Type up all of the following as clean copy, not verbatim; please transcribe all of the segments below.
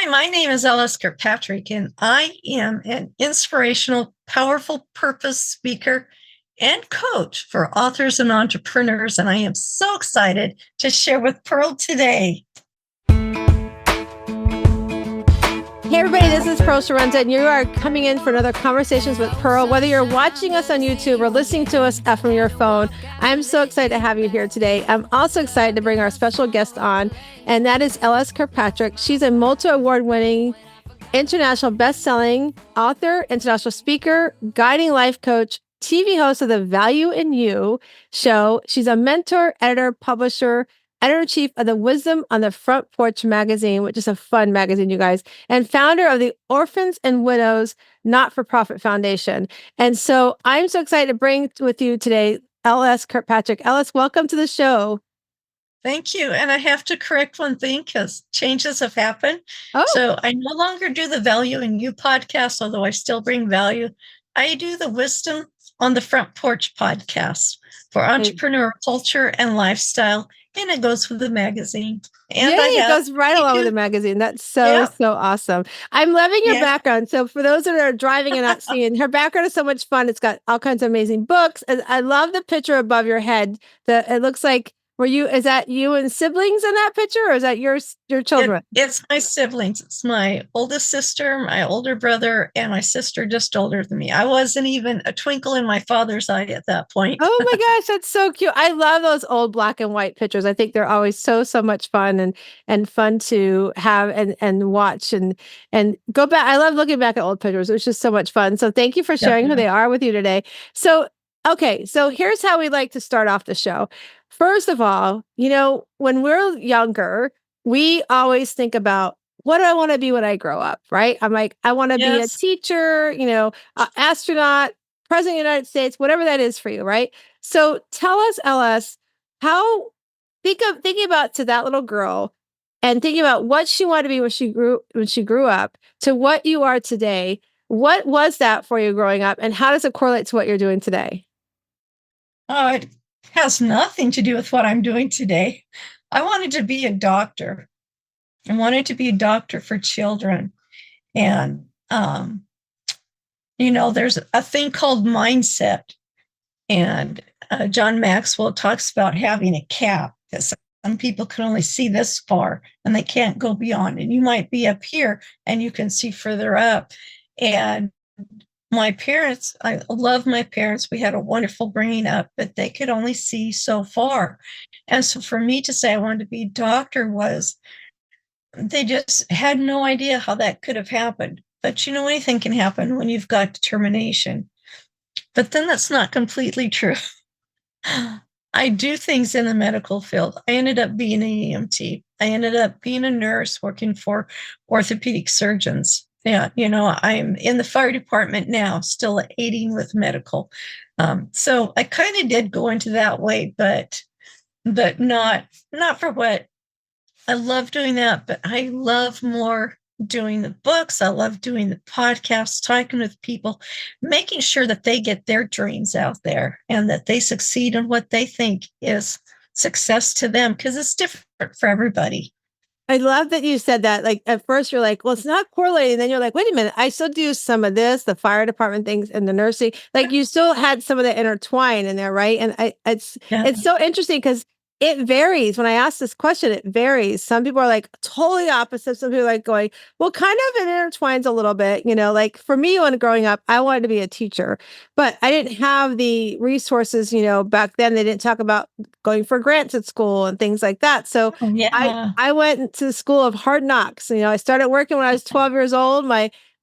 my name is LS Kirkpatrick, and I am an inspirational, powerful purpose speaker and coach for authors and entrepreneurs. And I am so excited to share with Pearl today. Hey everybody, this is Pearl Chiarenza, and you are coming in for another Conversations with Pearl. Whether you're watching us on YouTube or listening to us from your phone, I'm so excited to have you here today. I'm also excited to bring our special guest on, and that is LS Kirkpatrick. She's a multi-award-winning, international best-selling author, international speaker, guiding life coach, TV host of the Value in You show. She's a mentor, editor, publisher, editor-in-chief of the Wisdom on the Front Porch magazine, which is a fun magazine, you guys, and founder of the Orphans and Widows Not-for-Profit Foundation. And so I'm so excited to bring with you today LS Kirkpatrick. LS, welcome to the show. Thank you. And I have to correct one thing because changes have happened. Oh. So I no longer do the Value in You podcast, although I still bring value. I do the Wisdom on the Front Porch podcast for entrepreneur culture and lifestyle. And it goes with the magazine. And it goes right along with the magazine. That's so awesome. I'm loving your background. So for those that are driving and not seeing, her background is so much fun. It's got all kinds of amazing books. And I love the picture above your head. It looks like, is that you and siblings in that picture, or is that your children? It's my siblings. It's my oldest sister, my older brother, and my sister just older than me. I wasn't even a twinkle in my father's eye at that point. Oh my gosh, that's so cute. I love those old black and white pictures. I think they're always so much fun and fun to have and watch and go back. I love looking back at old pictures. It's just so much fun. So thank you for sharing who they are with you today. So here's how we like to start off the show. First of all, when we're younger, we always think about, what do I want to be when I grow up, right? I'm like, I want to be a teacher, astronaut, president of the United States, whatever that is for you, right? So tell us, LS, how thinking about to that little girl and thinking about what she wanted to be when she grew up to what you are today. What was that for you growing up, and how does it correlate to what you're doing today? It has nothing to do with what I'm doing today. I wanted to be a doctor. I wanted to be a doctor for children. And, there's a thing called mindset. And John Maxwell talks about having a cap, because some people can only see this far and they can't go beyond. And you might be up here and you can see further up. And my parents, I love my parents. We had a wonderful bringing up, but they could only see so far. And so for me to say I wanted to be a doctor they just had no idea how that could have happened. But anything can happen when you've got determination. But then that's not completely true. I do things in the medical field. I ended up being an EMT. I ended up being a nurse working for orthopedic surgeons. Yeah, I'm in the fire department now, still aiding with medical. So I kind of did go into that way, but not for what I love doing that. But I love more doing the books. I love doing the podcasts, talking with people, making sure that they get their dreams out there and that they succeed in what they think is success to them, because it's different for everybody. I love that you said that. Like at first you're like, well, it's not correlating. Then you're like, wait a minute, I still do some of this, the fire department things and the nursing. Like you still had some of that intertwined in there, right? And it's so interesting because it varies. When I ask this question, it varies. Some people are like totally opposite. Some people are like going, well, kind of it intertwines a little bit. Like for me, when growing up, I wanted to be a teacher, but I didn't have the resources. Back then they didn't talk about going for grants at school and things like that. So I went to the school of hard knocks. I started working when I was 12 years old.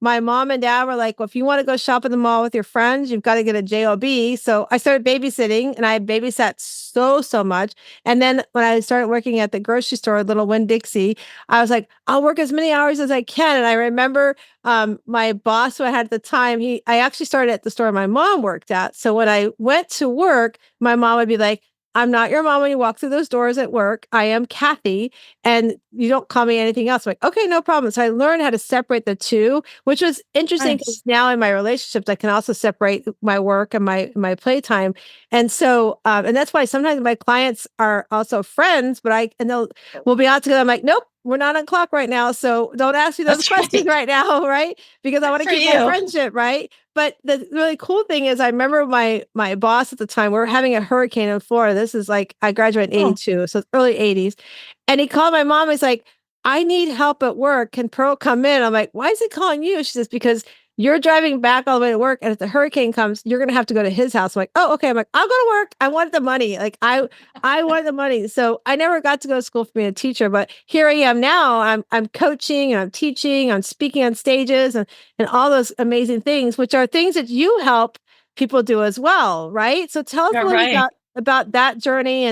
My mom and dad were like, well, if you want to go shop at the mall with your friends, you've got to get a job. So I started babysitting, and I babysat so much. And then when I started working at the grocery store, Little Winn-Dixie, I was like, I'll work as many hours as I can. And I remember my boss who I had at the time, I actually started at the store my mom worked at. So when I went to work, my mom would be like, I'm not your mom when you walk through those doors at work. I am Kathy, and you don't call me anything else. I'm like, okay, no problem. So I learned how to separate the two, which was interesting because Nice. now in my relationships, I can also separate my work and my playtime. And so, and that's why sometimes my clients are also friends, but we'll be out together. I'm like, nope, we're not on clock right now. So don't ask me those That's questions right. right now, right? Because I Good want to for keep my you. friendship, right? But the really cool thing is I remember my boss at the time, we were having a hurricane in Florida. This is like I graduated in Oh, 82, so it's early 80s. And he called my mom. He's like, I need help at work. Can Pearl come in? I'm like, why is he calling you? She says, because you're driving back all the way to work. And if the hurricane comes, you're gonna have to go to his house. I'm like, oh, okay. I'm like, I'll go to work. I want the money. Like I wanted the money. So I never got to go to school for being a teacher, but here I am now. I'm coaching and I'm teaching, I'm speaking on stages and all those amazing things, which are things that you help people do as well, right? So tell us a you're little right. about that journey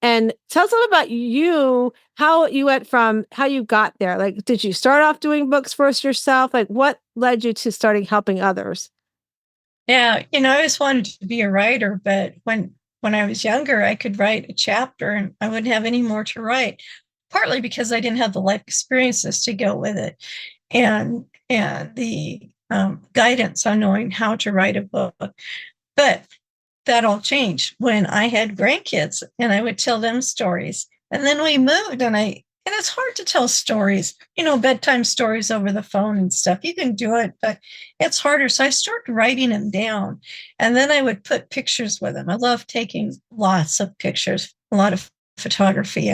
and tell us a little about you, how you went from how you got there. Like, did you start off doing books first yourself? Like, what led you to starting helping others? Yeah, I always wanted to be a writer, but when I was younger, I could write a chapter and I wouldn't have any more to write. Partly because I didn't have the life experiences to go with it, and the guidance on knowing how to write a book. But that all changed when I had grandkids and I would tell them stories. And then we moved and it's hard to tell stories, bedtime stories over the phone and stuff. You can do it, but it's harder. So I started writing them down and then I would put pictures with them. I love taking lots of pictures, a lot of photography.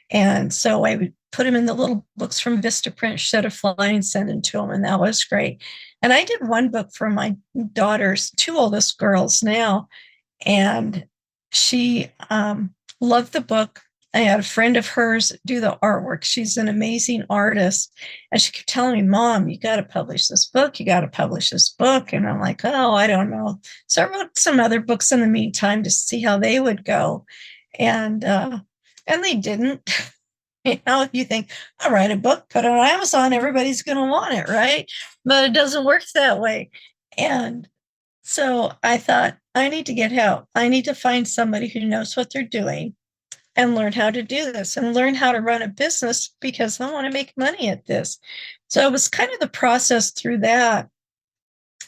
And so I would put them in the little books from Vistaprint, Shutterfly, and send them to them. And that was great. And I did one book for my daughters, two oldest girls now, and she loved the book. I had a friend of hers do the artwork. She's an amazing artist. And she kept telling me, Mom, you got to publish this book. You got to publish this book. And I'm like, oh, I don't know. So I wrote some other books in the meantime to see how they would go. And they didn't. If you think, I'll write a book, put it on Amazon, everybody's going to want it, right? But it doesn't work that way. And so I thought, I need to get help. I need to find somebody who knows what they're doing and learn how to do this and learn how to run a business because I want to make money at this. So it was kind of the process through that.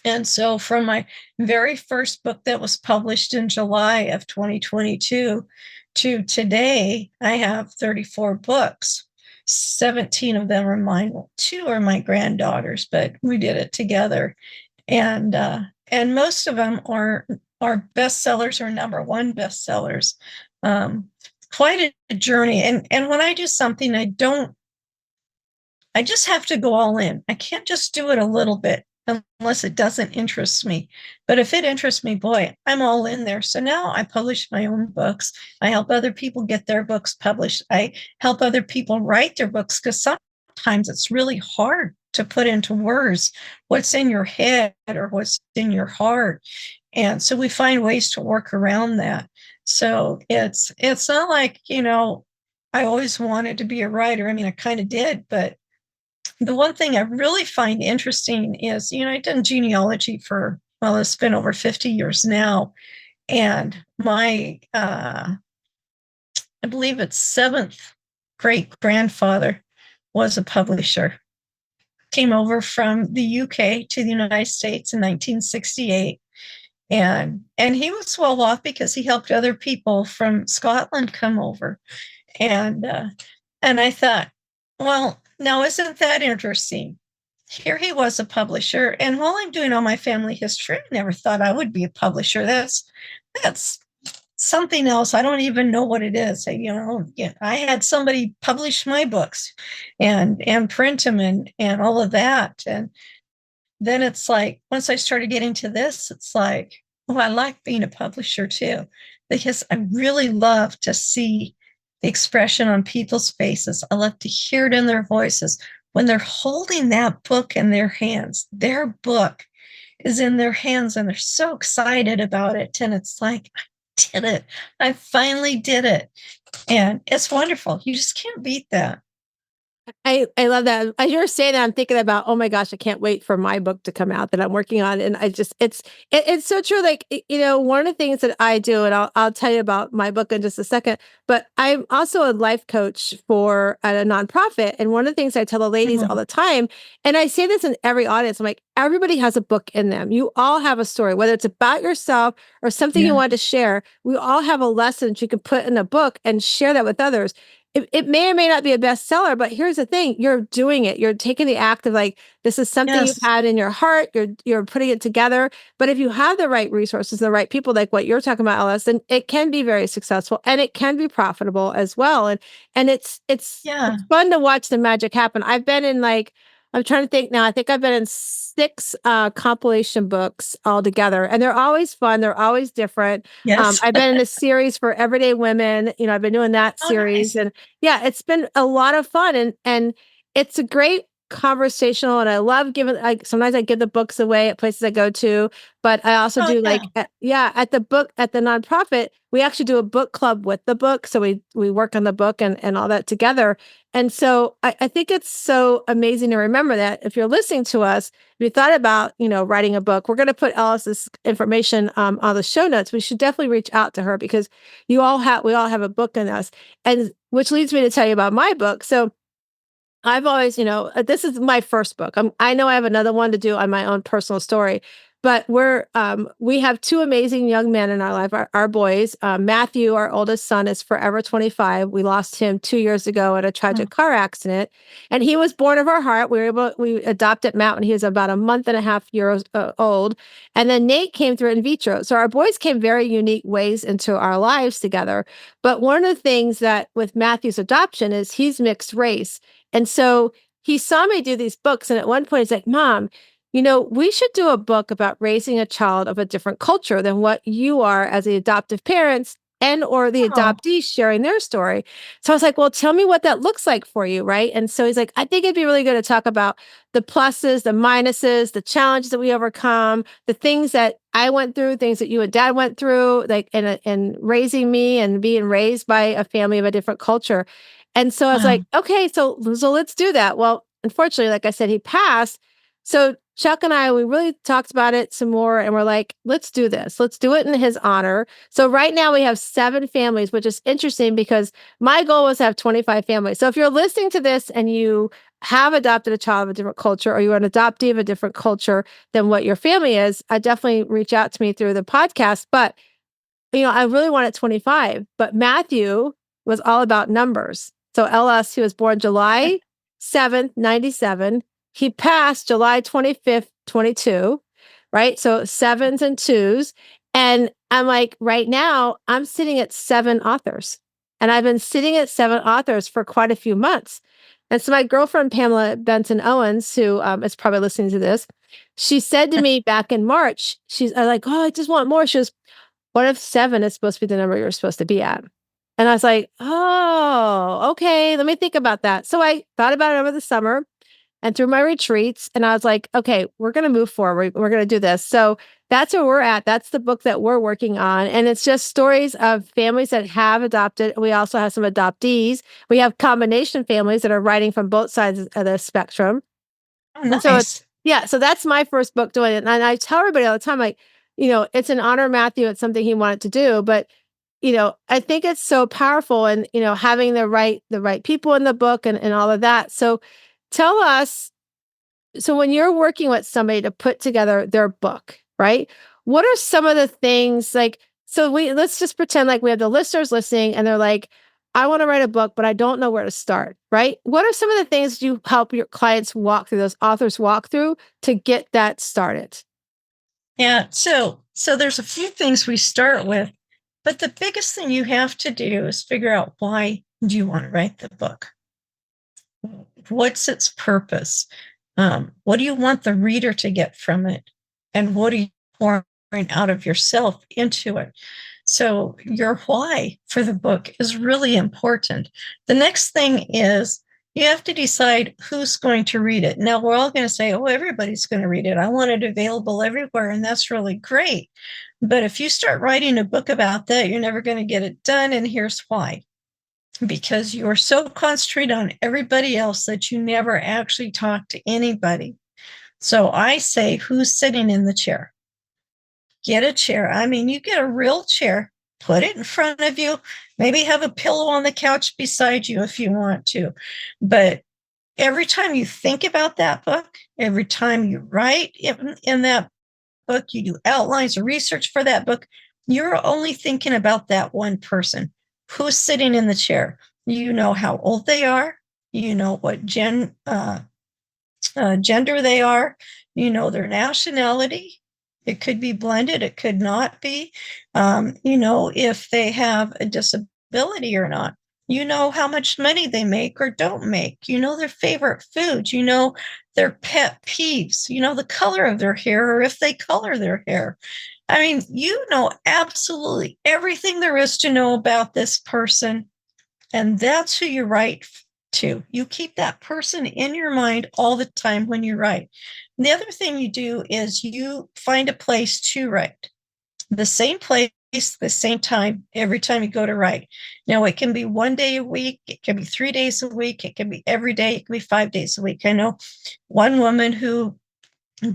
And so from my very first book that was published in July of 2022 to today, I have 34 books. 17 of them are mine. Two are my granddaughters, but we did it together. And most of them are bestsellers or number one bestsellers. Quite a journey. And when I do something, I just have to go all in. I can't just do it a little bit unless it doesn't interest me. But if it interests me, boy, I'm all in there. So now I publish my own books. I help other people get their books published. I help other people write their books because sometimes it's really hard to put into words what's in your head or what's in your heart. And so we find ways to work around that. So it's not like, I always wanted to be a writer. I mean, I kind of did, but the one thing I really find interesting is, I've done genealogy for, well, it's been over 50 years now. And my, I believe it's seventh great grandfather was a publisher. Came over from the UK to the United States in 1968. And he was well off because he helped other people from Scotland come over. And and I thought, well, now isn't that interesting? Here he was a publisher, and while I'm doing all my family history, I never thought I would be a publisher. That's something else. I don't even know what it is. I had somebody publish my books and print them and all of that. And then it's like once I started getting to this, it's like, oh, I like being a publisher too, because I really love to see the expression on people's faces. I love to hear it in their voices when they're holding that book in their hands. Their book is in their hands and they're so excited about it. And it's like, I did it. I finally did it. And it's wonderful. You just can't beat that. I love that. As you're saying that, I'm thinking about, oh my gosh, I can't wait for my book to come out that I'm working on. And I just, it's so true. Like, one of the things that I do, and I'll tell you about my book in just a second, but I'm also a life coach for a nonprofit. And one of the things I tell the ladies all Mhm. the time, and I say this in every audience, I'm like, everybody has a book in them. You all have a story, whether it's about yourself or something you Yeah. want to share. We all have a lesson that you can put in a book and share that with others. It may or may not be a bestseller, but here's the thing: you're doing it. You're taking the act of like, this is something you've Yes. had in your heart. You're putting it together. But if you have the right resources, the right people, like what you're talking about, Ellis, then it can be very successful and it can be profitable as well. And Yeah. it's fun to watch the magic happen. I've been in like, I'm trying to think now. I think I've been in six compilation books altogether, and they're always fun. They're always different. Yes. I've been in a series for everyday women. I've been doing that Oh, series, nice. and yeah, it's been a lot of fun, and it's a great conversational, and I love giving, like, sometimes I give the books away at places I go to, but I also Oh, do yeah. like yeah, at the nonprofit, we actually do a book club with the book. So we work on the book and all that together. And so I think it's so amazing to remember that if you're listening to us, if you thought about, writing a book, we're going to put Alice's information on the show notes. We should definitely reach out to her because we all have a book in us. And which leads me to tell you about my book. So I've always, this is my first book. I know I have another one to do on my own personal story, but we have two amazing young men in our life, our boys. Matthew, our oldest son, is forever 25. We lost him 2 years ago in a Oh, tragic car accident, and he was born of our heart. We adopted Matt when he was about a month and a half years old, and then Nate came through in vitro. So our boys came very unique ways into our lives together. But one of the things that with Matthew's adoption is he's mixed race. And so he saw me do these books. And at one point, he's like, Mom, we should do a book about raising a child of a different culture than what you are as the adoptive parents and or the oh, adoptees sharing their story. So I was like, well, tell me what that looks like for you. Right. And so he's like, I think it'd be really good to talk about the pluses, the minuses, the challenges that we overcome, the things that I went through, things that you and dad went through, like in raising me and being raised by a family of a different culture. And so I was like, wow. okay, so let's do that. Well, unfortunately, like I said, he passed. So Chuck and I, we really talked about it some more and we're like, let's do this. Let's do it in his honor. So right now we have 7 families, which is interesting because my goal was to have 25 families. So if you're listening to this and you have adopted a child of a different culture or you're an adoptee of a different culture than what your family is, I definitely reach out to me through the podcast. But I really wanted 25, but Matthew was all about numbers. So LS, he was born July 7th, 97. He passed July 25th, 22, right? So sevens and twos. And I'm like, right now, I'm sitting at 7 authors. And I've been sitting at 7 authors for quite a few months. And so my girlfriend, Pamela Benson Owens, who is probably listening to this, she said to me back in March, I like, oh, I just want more. She goes, what if 7 is supposed to be the number you're supposed to be at? And I was like, oh, okay, let me think about that. So I thought about it over the summer and through my retreats. And I was like, okay, we're going to move forward. We're going to do this. So that's where we're at. That's the book that we're working on. And it's just stories of families that have adopted. We also have some adoptees. We have combination families that are writing from both sides of the spectrum. Oh, And so nice. yeah, so that's my first book doing it. And I tell everybody all the time, like, it's an honor of Matthew. It's something he wanted to do, but I think it's so powerful and, having the right people in the book and all of that. So tell us, so when you're working with somebody to put together their book, right? What are some of the things like, so let's just pretend like we have the listeners listening and they're like, I want to write a book, but I don't know where to start, right? What are some of the things you help your clients walk through, those authors walk through to get that started? Yeah. So there's a few things we start with, but the biggest thing you have to do is figure out why do you want to write the book? What's its purpose? What do you want the reader to get from it? And what are you pouring out of yourself into it? So your why for the book is really important. The next thing is you have to decide who's going to read it. Now, we're all going to say, oh, everybody's going to read it. I want it available everywhere. And that's really great. But if you start writing a book about that, you're never going to get it done. And here's why. because you're so concentrated on everybody else that you never actually talk to anybody. So I say, who's sitting in the chair? Get a chair. I mean, you get a real chair, put it in front of you, maybe have a pillow on the couch beside you if you want to. But every time you think about that book, every time you write in that book, you do outlines or research for that book, you're only thinking about that one person who's sitting in the chair. You know how old they are. You know what gender they are. You know their nationality. It could be blended. It could not be. You know if they have a disability or not. You know how much money they make or don't make. You know their favorite foods. You know their pet peeves. You know the color of their hair or if they color their hair. I mean, you know absolutely everything there is to know about this person. And that's who you write to. You keep that person in your mind all the time when you write. And the other thing you do is you find a place to write. The same place, the same time, every time you go to write. Now, it can be one day a week, it can be 3 days a week, it can be every day, it can be 5 days a week. I know one woman who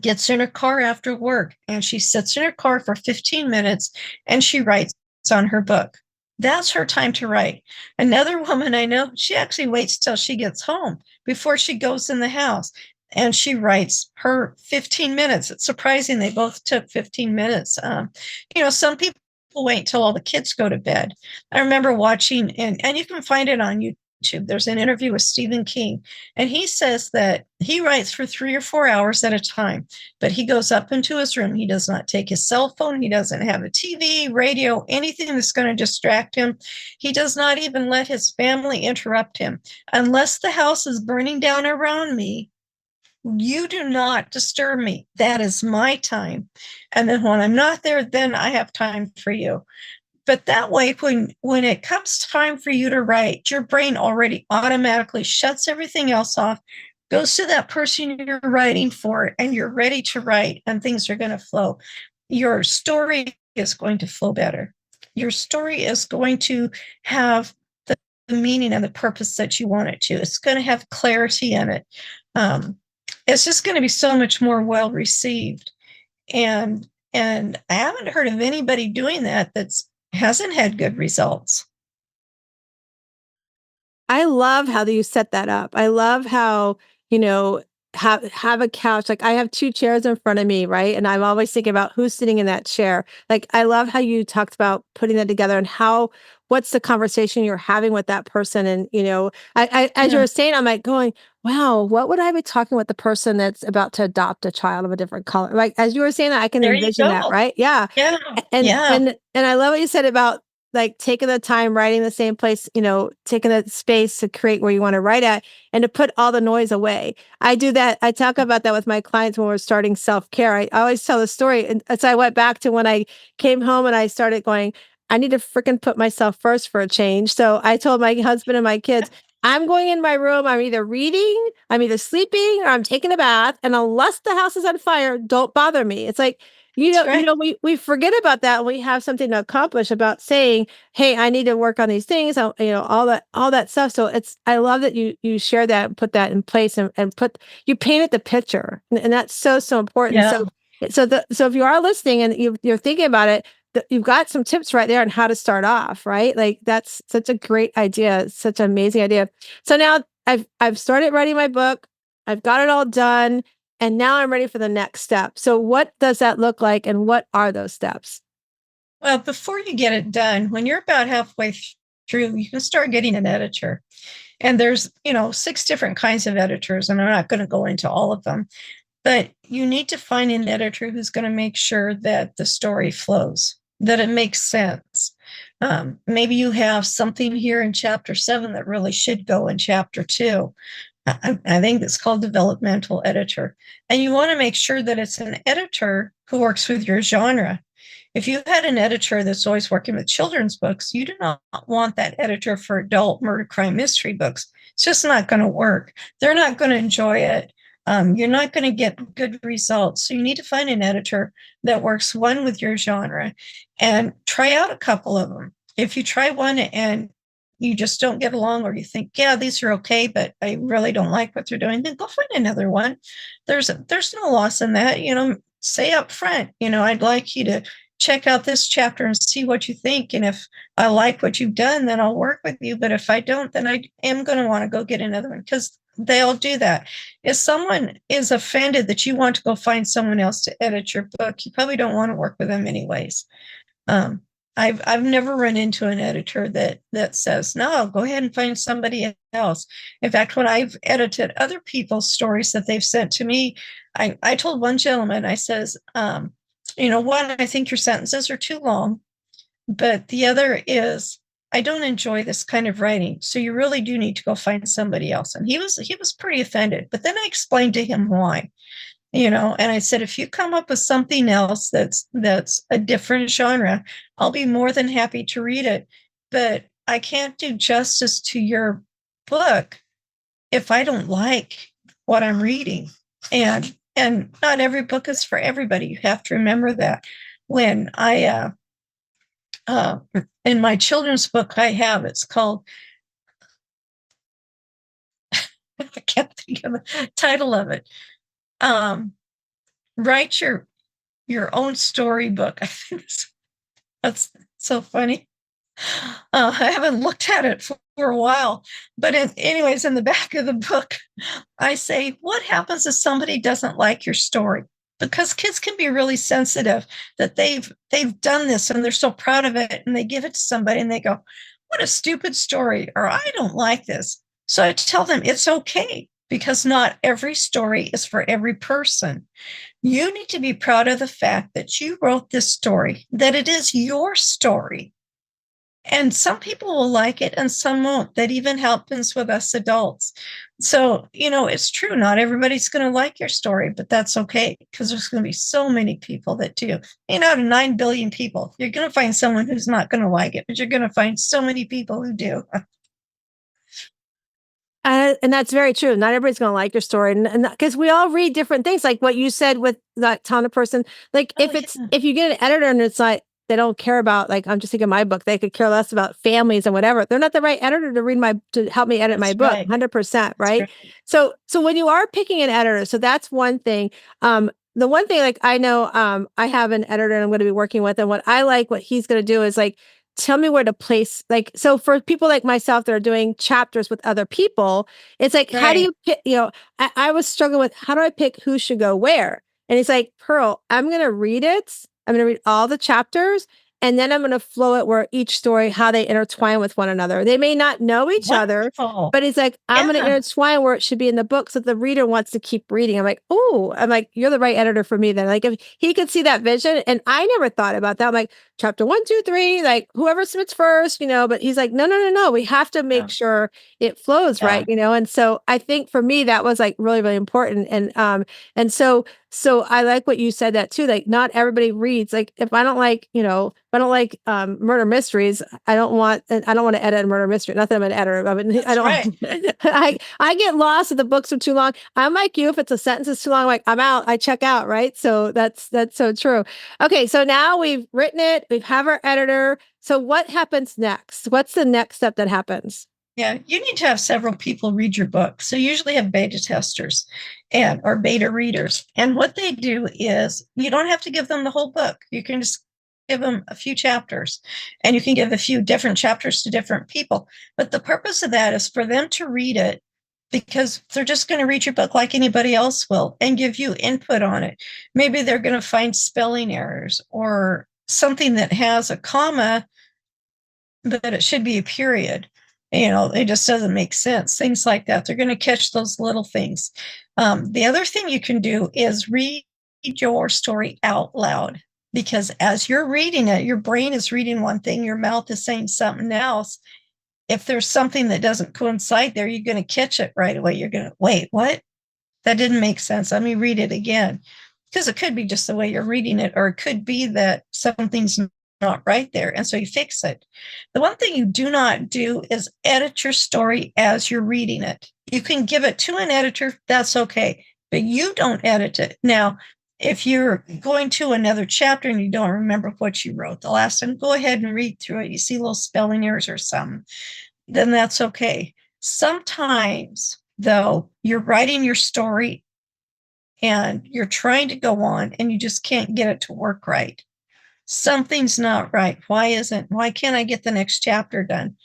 gets in her car after work and she sits in her car for 15 minutes and she writes on her book. That's her time to write. Another woman I know, she actually waits till she gets home before she goes in the house and she writes her 15 minutes. It's surprising they both took 15 minutes. Some people wait till all the kids go to bed. I remember watching, and you can find it on YouTube. There's an interview with Stephen King, and he says that he writes for 3 or 4 hours at a time, but he goes up into his room. He does not take his cell phone. He doesn't have a TV, radio, anything that's going to distract him. He does not even let his family interrupt him. Unless the house is burning down around me, you do not disturb me. That is my time. And then when I'm not there, then I have time for you. But that way, when it comes time for you to write, your brain already automatically shuts everything else off, goes to that person you're writing for, and you're ready to write, and things are going to flow. Your story is going to flow better. Your story is going to have the meaning and the purpose that you want it to. It's going to have clarity in it. It's just going to be so much more well received. And I haven't heard of anybody doing that that's hasn't had good results. I love how you set that up. I love how, you know, have a couch. Like I have two chairs in front of me, right? And I'm always thinking about who's sitting in that chair. Like I love how you talked about putting that together and how what's the conversation you're having with that person. And I as you Yeah, were saying, I'm like going, wow, what would I be talking with the person that's about to adopt a child of a different color? Like as you were saying that, I can there you envision that, go. right? Yeah. Yeah, And yeah, and I love what you said about like taking the time writing the same place, taking the space to create where you want to write at and to put all the noise away. I do that. I talk about that with my clients when we're starting self-care. I always tell the story. And so I went back to when I came home and I started going, I need to freaking put myself first for a change. So I told my husband and my kids, I'm going in my room. I'm either reading, I'm either sleeping, or I'm taking a bath. And unless the house is on fire, don't bother me. It's like, that's right. we forget about that. We have something to accomplish about saying, "Hey, I need to work on these things." All that stuff. So I love that you share that and put that in place and you painted the picture, and that's so important. Yeah, So if you are listening and you're thinking about it, you've got some tips right there on how to start off, right? Like that's such a great idea. It's such an amazing idea. So now I've started writing my book. I've got it all done. And now I'm ready for the next step. So what does that look like and what are those steps? well, before you get it done, when you're about halfway through, you can start getting an editor. And there's 6 different kinds of editors, and I'm not going to go into all of them. But you need to find an editor who's going to make sure that the story flows, that it makes sense. Maybe you have something here in chapter 7 that really should go in chapter 2. I think it's called developmental editor. And you want to make sure that it's an editor who works with your genre. If you had an editor that's always working with children's books, you do not want that editor for adult murder, crime, mystery books. It's just not going to work. They're not going to enjoy it. You're not going to get good results. So you need to find an editor that works with your genre and try out a couple of them. If you try one and you just don't get along, or you think, yeah, these are okay, but I really don't like what they're doing, then go find another one. There's no loss in that. Say up front, I'd like you to check out this chapter and see what you think. And if I like what you've done, then I'll work with you. But if I don't, then I am going to want to go get another one, because they'll do that. If someone is offended that you want to go find someone else to edit your book, you probably don't want to work with them anyways. I've never run into an editor that says, no, go ahead and find somebody else. In fact, when I've edited other people's stories that they've sent to me, I told one gentleman, I says, one, I think your sentences are too long, but the other is, I don't enjoy this kind of writing. So you really do need to go find somebody else. And he was pretty offended, but then I explained to him why. And I said, if you come up with something else that's a different genre, I'll be more than happy to read it. But I can't do justice to your book if I don't like what I'm reading. And not every book is for everybody. You have to remember that. When I in my children's book it's called, I can't think of the title of it. Write your own storybook. I think that's so funny. I haven't looked at it for a while, but anyways, in the back of the book, I say, what happens if somebody doesn't like your story? Because kids can be really sensitive that they've done this and they're so proud of it, and they give it to somebody and they go, what a stupid story, or I don't like this. So I tell them it's okay, because not every story is for every person. You need to be proud of the fact that you wrote this story, that it is your story. And some people will like it and some won't. That even happens with us adults. So, it's true. Not everybody's going to like your story, but that's okay, because there's going to be so many people that do. Out of 9 billion people, you're going to find someone who's not going to like it, but you're going to find so many people who do. And that's very true. Not everybody's going to like your story, and because we all read different things, like what you said with that ton of person. Like if you get an editor and it's like they don't care about, like, I'm just thinking my book, they could care less about families and whatever. They're not the right editor to help me edit my book. Right. 100%, right? So when you are picking an editor, so that's one thing. The one thing, like, I know, I have an editor I'm going to be working with, and what he's going to do is, like, tell me where to place, like, so for people like myself that are doing chapters with other people, it's like, how do you pick, I was struggling with, how do I pick who should go where? And he's like, Pearl, I'm going to read it. I'm going to read all the chapters, and then I'm going to flow it where each story, how they intertwine with one another. They may not know each other, but he's like, I'm going to intertwine where it should be in the book, so the reader wants to keep reading. I'm like, you're the right editor for me then. Like, if he could see that vision, and I never thought about that. I'm like, chapter 1, 2, 3, like, whoever submits first, but he's like, no. We have to make sure it flows right, And so I think for me, that was, like, really, really important. And so I like what you said that too. Like, not everybody reads. Like, if I don't like, murder mysteries, I don't want to edit a murder mystery. Not that I'm an editor of it. I don't. Right. I get lost if the books are too long. I'm like you. If it's a sentence is too long, like, I'm out. I check out. Right. So that's so true. Okay. So now we've written it. We have our editor. So what happens next? What's the next step that happens? Yeah, you need to have several people read your book. So you usually have beta testers or beta readers. And what they do is, you don't have to give them the whole book. You can just give them a few chapters, and you can give a few different chapters to different people. But the purpose of that is for them to read it, because they're just going to read your book like anybody else will and give you input on it. Maybe they're going to find spelling errors or something that has a comma, but it should be a period. It just doesn't make sense. Things like that. They're going to catch those little things. The other thing you can do is read your story out loud, because as you're reading it, your brain is reading one thing, your mouth is saying something else. If there's something that doesn't coincide there, you're going to catch it right away. You're going to, wait, what? That didn't make sense. Let me read it again. Because it could be just the way you're reading it, or it could be that something's not right there, and so you fix it. The one thing you do not do is edit your story as you're reading it. You can give it to an editor, that's okay, but you don't edit it. Now, if you're going to another chapter and you don't remember what you wrote the last time, go ahead and read through it. You see little spelling errors or something, then that's okay. Sometimes, though, you're writing your story and you're trying to go on and you just can't get it to work right. Something's not right. Why can't I get the next chapter done?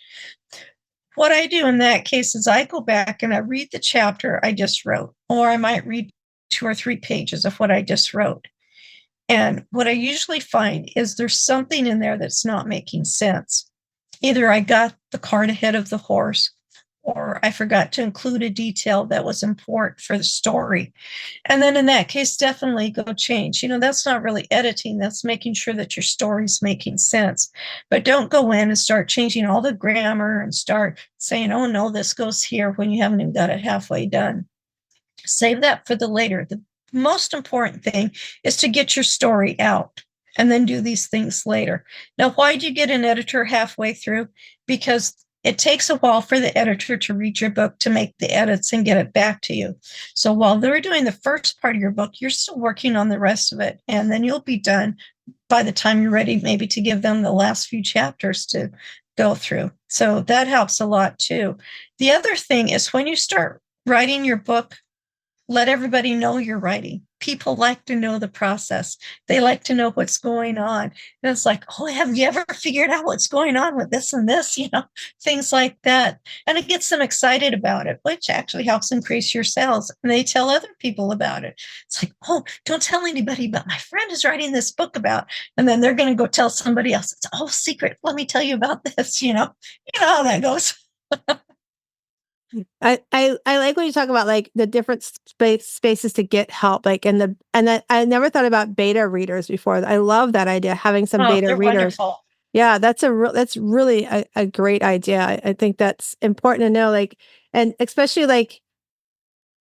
What I do in that case is I go back and I read the chapter I just wrote, or I might read 2 or 3 pages of what I just wrote. And what I usually find is there's something in there that's not making sense. Either I got the cart ahead of the horse, or I forgot to include a detail that was important for the story. And then in that case, definitely go change. That's not really editing, that's making sure that your story's making sense. But don't go in and start changing all the grammar and start saying, oh no, this goes here when you haven't even got it halfway done. Save that for the later. The most important thing is to get your story out and then do these things later. Now, why do you get an editor halfway through? Because it takes a while for the editor to read your book, to make the edits and get it back to you. So while they're doing the first part of your book, you're still working on the rest of it. And then you'll be done by the time you're ready, maybe to give them the last few chapters to go through. So that helps a lot too. The other thing is when you start writing your book, let everybody know you're writing. People like to know the process. They like to know what's going on. And it's like, oh, have you ever figured out what's going on with this and this? Things like that. And it gets them excited about it, which actually helps increase your sales. And they tell other people about it. It's like, oh, don't tell anybody, but my friend is writing this book about. And then they're going to go tell somebody else. It's all secret. Let me tell you about this. You know how that goes. I like when you talk about like the different spaces to get help, like I never thought about beta readers before. I love that idea, having some Oh, beta they're readers. wonderful. Yeah, that's really a great idea. I think that's important to know, like, and especially like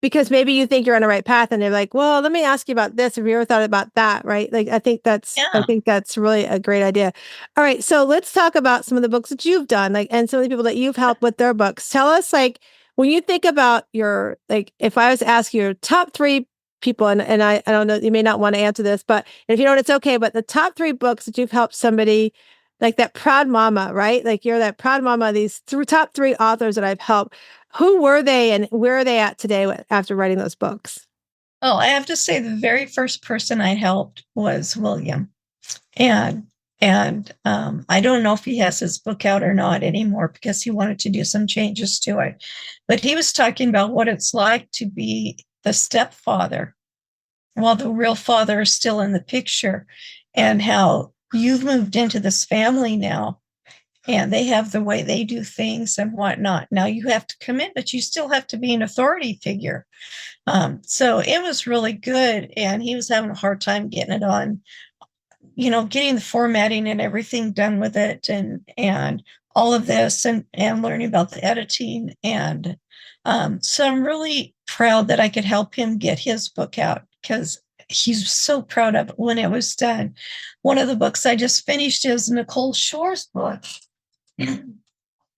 because maybe you think you're on the right path and they're like, well, let me ask you about this. Have you ever thought about that? Right. Like, I Yeah. think that's really a great idea. All right. So let's talk about some of the books that you've done, like, and some of the people that you've helped with their books. Tell us, like, when you think about like, if I was to ask you your top 3 people, and I don't know, you may not want to answer this, but if you don't, it's okay. But the top 3 books that you've helped somebody, like that proud mama, right? Like you're that proud mama, these top 3 authors that I've helped. Who were they and where are they at today after writing those books? Oh, I have to say the very first person I helped was William. And I don't know if he has his book out or not anymore because he wanted to do some changes to it. But he was talking about what it's like to be the stepfather while the real father is still in the picture, and how you've moved into this family now and they have the way they do things and whatnot. Now you have to come in, but you still have to be an authority figure. So it was really good. And he was having a hard time getting it on, getting the formatting and everything done with it, and all of this, and learning about the editing. And so I'm really proud that I could help him get his book out, because he's so proud of it when it was done. One of the books I just finished is Nicole Shore's book.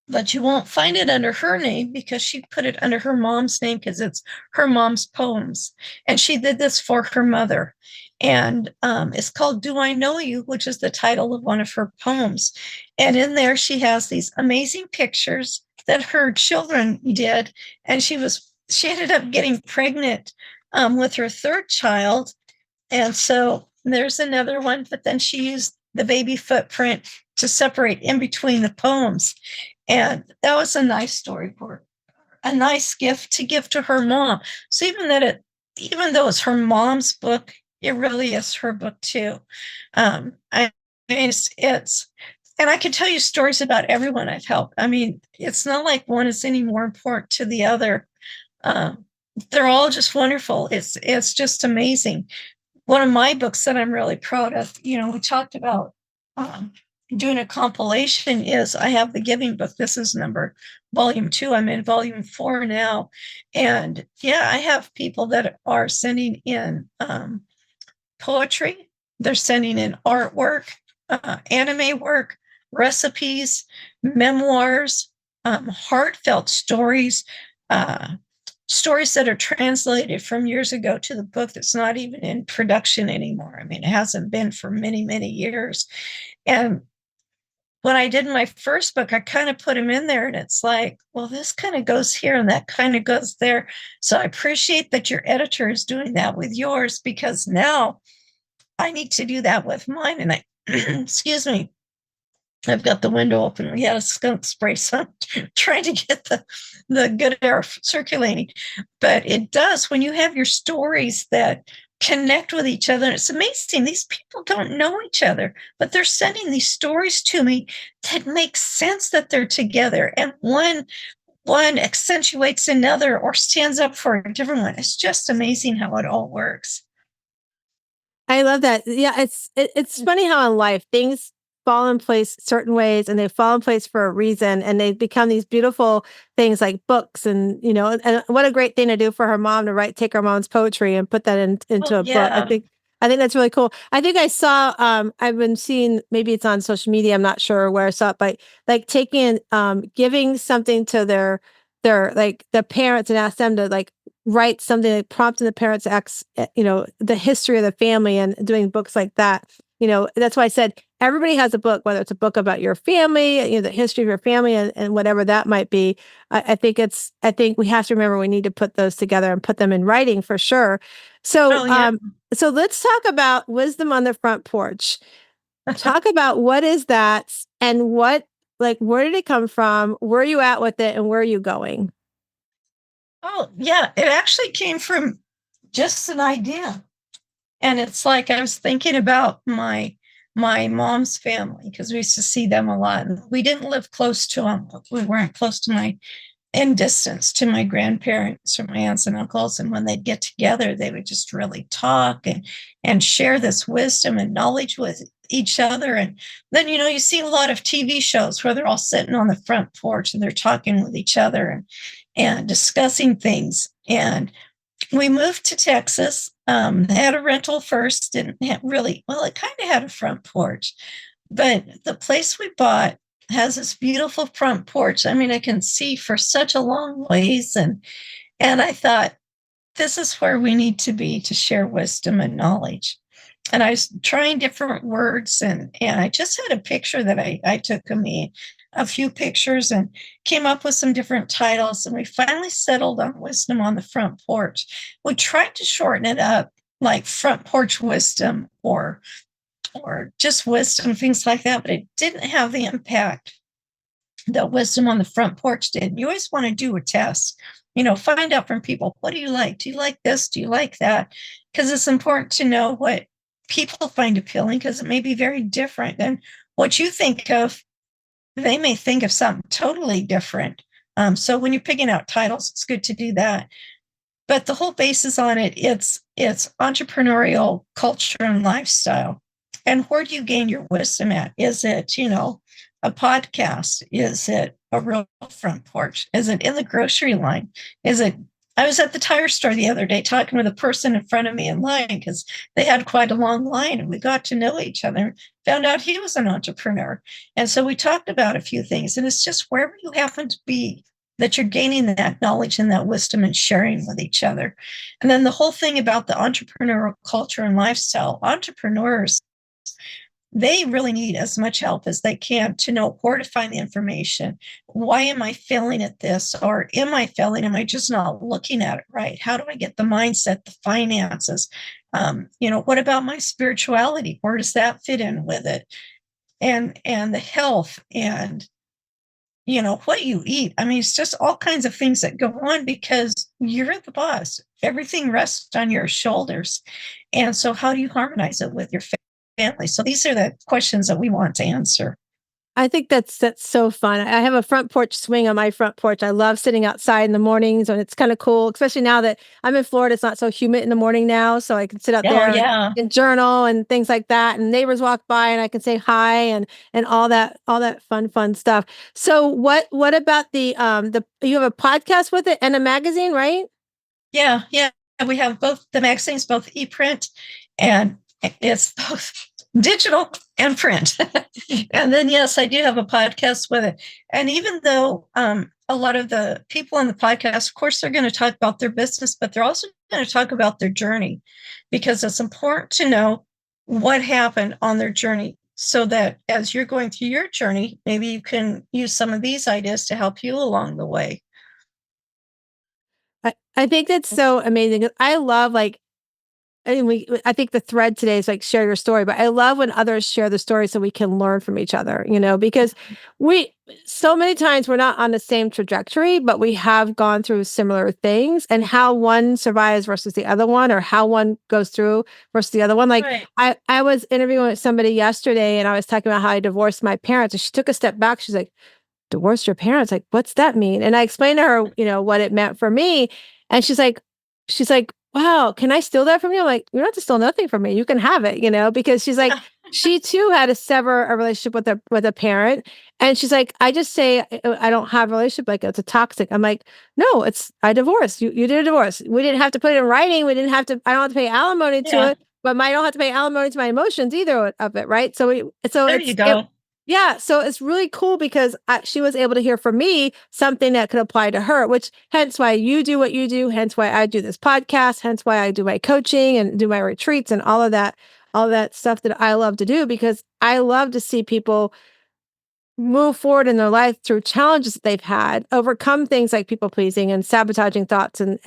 But you won't find it under her name because she put it under her mom's name because it's her mom's poems. And she did this for her mother. And it's called Do I Know You, which is the title of one of her poems. And in there, she has these amazing pictures that her children did. And she ended up getting pregnant with her third child. And so there's another one, but then she used the baby footprint to separate in between the poems. And that was a nice storyboard, a nice gift to give to her mom. So even though it's her mom's book, it really is her book too. I mean, and I can tell you stories about everyone I've helped. I mean, it's not like one is any more important to the other. Um, they're all just wonderful. It's just amazing. One of my books that I'm really proud of, we talked about um, doing a compilation, is I have the Giving book. This is volume 2. I'm in volume 4 now. And yeah, I have people that are sending in poetry. They're sending in artwork, anime work, recipes, memoirs, heartfelt stories, uh, stories that are translated from years ago to the book that's not even in production anymore. I mean, it hasn't been for many, many years. And when I did my first book, I kind of put them in there, and it's like, well, this kind of goes here and that kind of goes there. So I appreciate that your editor is doing that with yours, because now I need to do that with mine. And I, excuse me, I've got the window open. We had a skunk spray, so I'm trying to get the good air circulating. But it does, when you have your stories that connect with each other. It's amazing. These people don't know each other, but they're sending these stories to me that make sense that they're together. And one accentuates another or stands up for a different one. It's just amazing how it all works. I love that. Yeah, it's funny how in life things fall in place certain ways, and they fall in place for a reason, and they become these beautiful things like books. And and what a great thing to do for her mom to take her mom's poetry and put that into Well, a book. yeah. I think that's really cool. I think I saw I've been seeing, maybe it's on social media, I'm not sure where I saw it, but like taking giving something to their like the parents and ask them to like write something, like prompting the parents to the history of the family, and doing books like that. That's why I said everybody has a book, whether it's a book about your family, the history of your family, and whatever that might be. I think we have to remember we need to put those together and put them in writing for sure. So, Oh, yeah. so let's talk about wisdom on the front porch. Talk about what is that, and where did it come from? Where are you at with it, and where are you going? Oh, yeah. It actually came from just an idea. And it's like I was thinking about my mom's family, because we used to see them a lot. And we didn't live close to them. We weren't close to in distance to my grandparents or my aunts and uncles. And when they'd get together, they would just really talk and share this wisdom and knowledge with each other. And then, you see a lot of TV shows where they're all sitting on the front porch and they're talking with each other and discussing things. And we moved to Texas, had a rental first, didn't have really, well, it kind of had a front porch, but the place we bought has this beautiful front porch. I mean, I can see for such a long ways. And I thought, this is where we need to be to share wisdom and knowledge. And I was trying different words, and I just had a picture that I took of me, a few pictures, and came up with some different titles. And we finally settled on wisdom on the front porch. We tried to shorten it up, like front porch wisdom or just wisdom, things like that, but it didn't have the impact that wisdom on the front porch did. You always want to do a test, find out from people, what do you like? Do you like this? Do you like that? Because it's important to know what people find appealing, because it may be very different than what you think of. They may think of something totally different. So when you're picking out titles, it's good to do that. But the whole basis on it, it's entrepreneurial culture and lifestyle. And where do you gain your wisdom at? Is it, a podcast? Is it a real front porch? Is it in the grocery line? I was at the tire store the other day talking with a person in front of me in line, because they had quite a long line, and we got to know each other, found out he was an entrepreneur. And so we talked about a few things, and it's just wherever you happen to be that you're gaining that knowledge and that wisdom and sharing with each other. And then the whole thing about the entrepreneurial culture and lifestyle, entrepreneurs, they really need as much help as they can to know where to find the information. Why am I failing at this? Or am I failing? Am I just not looking at it right? How do I get the mindset, the finances? What about my spirituality? Where does that fit in with it? And the health, and what you eat. I mean, it's just all kinds of things that go on, because you're the boss. Everything rests on your shoulders. And so how do you harmonize it with your family? So these are the questions that we want to answer. I think that's so fun. I have a front porch swing on my front porch. I love sitting outside in the mornings, and it's kind of cool, especially now that I'm in Florida. It's not so humid in the morning now, so I can sit out Oh, there yeah. and journal and things like that. And neighbors walk by, and I can say hi and all that fun stuff. So what about the you have a podcast with it and a magazine, right? Yeah. Yeah. We have both the magazines, both e-print, and it's both digital and print. And then, yes, I do have a podcast with it. And even though a lot of the people on the podcast, of course, they're going to talk about their business, but they're also going to talk about their journey, because it's important to know what happened on their journey, so that as you're going through your journey, maybe you can use some of these ideas to help you along the way. I think that's so amazing. I love like and I think the thread today is like share your story, but I love when others share the story so we can learn from each other, because we so many times we're not on the same trajectory, but we have gone through similar things and how one survives versus the other one or how one goes through versus the other one. Like Right. I was interviewing with somebody yesterday and I was talking about how I divorced my parents and she took a step back. She's like, divorced your parents? Like, what's that mean? And I explained to her, what it meant for me. And she's like, wow, can I steal that from you? I'm like, you don't have to steal nothing from me. You can have it, because she's like, she too had to sever a relationship with a parent. And she's like, I just say I don't have a relationship, like it's a toxic. I'm like, no, I divorced. You did a divorce. We didn't have to put it in writing. We didn't have to, I don't have to pay alimony to Yeah. it, but I don't have to pay alimony to my emotions either of it. Right. So There you go. yeah, so it's really cool because she was able to hear from me something that could apply to her, which hence why you do what you do, hence why I do this podcast, hence why I do my coaching and do my retreats and all of that stuff that I love to do because I love to see people move forward in their life through challenges that they've had, overcome things like people pleasing and sabotaging thoughts and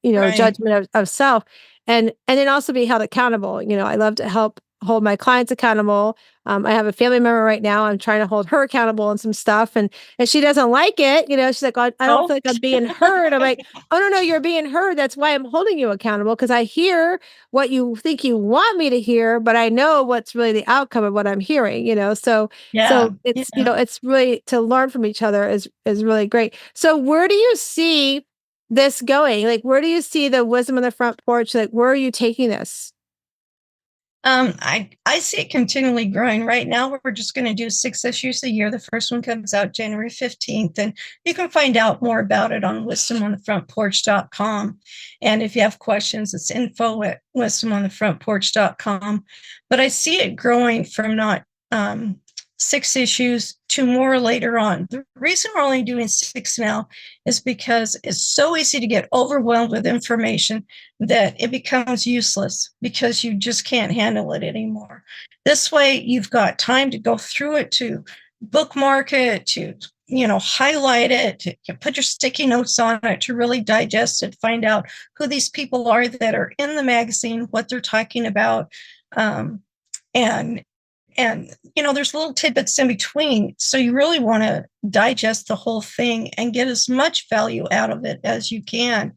Right. judgment of self, and then also be held accountable. I love to help hold my clients accountable. I have a family member right now. I'm trying to hold her accountable on some stuff, and she doesn't like it. She's like, I don't Oh, feel like I'm being heard. I'm like, oh no, you're being heard. That's why I'm holding you accountable because I hear what you think you want me to hear, but I know what's really the outcome of what I'm hearing. So yeah. it's Yeah. it's really to learn from each other is really great. So where do you see this going? Like where do you see the wisdom on the front porch? Like where are you taking this? I see it continually growing. Right now, we're just going to do 6 issues a year. The first one comes out January 15th, and you can find out more about it on wisdomonthefrontporch.com. And if you have questions, it's info@wisdomonthefrontporch.com. But I see it growing from not 6 issues to more later on. The reason we're only doing 6 now is because it's so easy to get overwhelmed with information that it becomes useless because you just can't handle it anymore. This way, you've got time to go through it, to bookmark it, to highlight it, to put your sticky notes on it, to really digest it, find out who these people are that are in the magazine, what they're talking about, um, and there's little tidbits in between. So you really want to digest the whole thing and get as much value out of it as you can.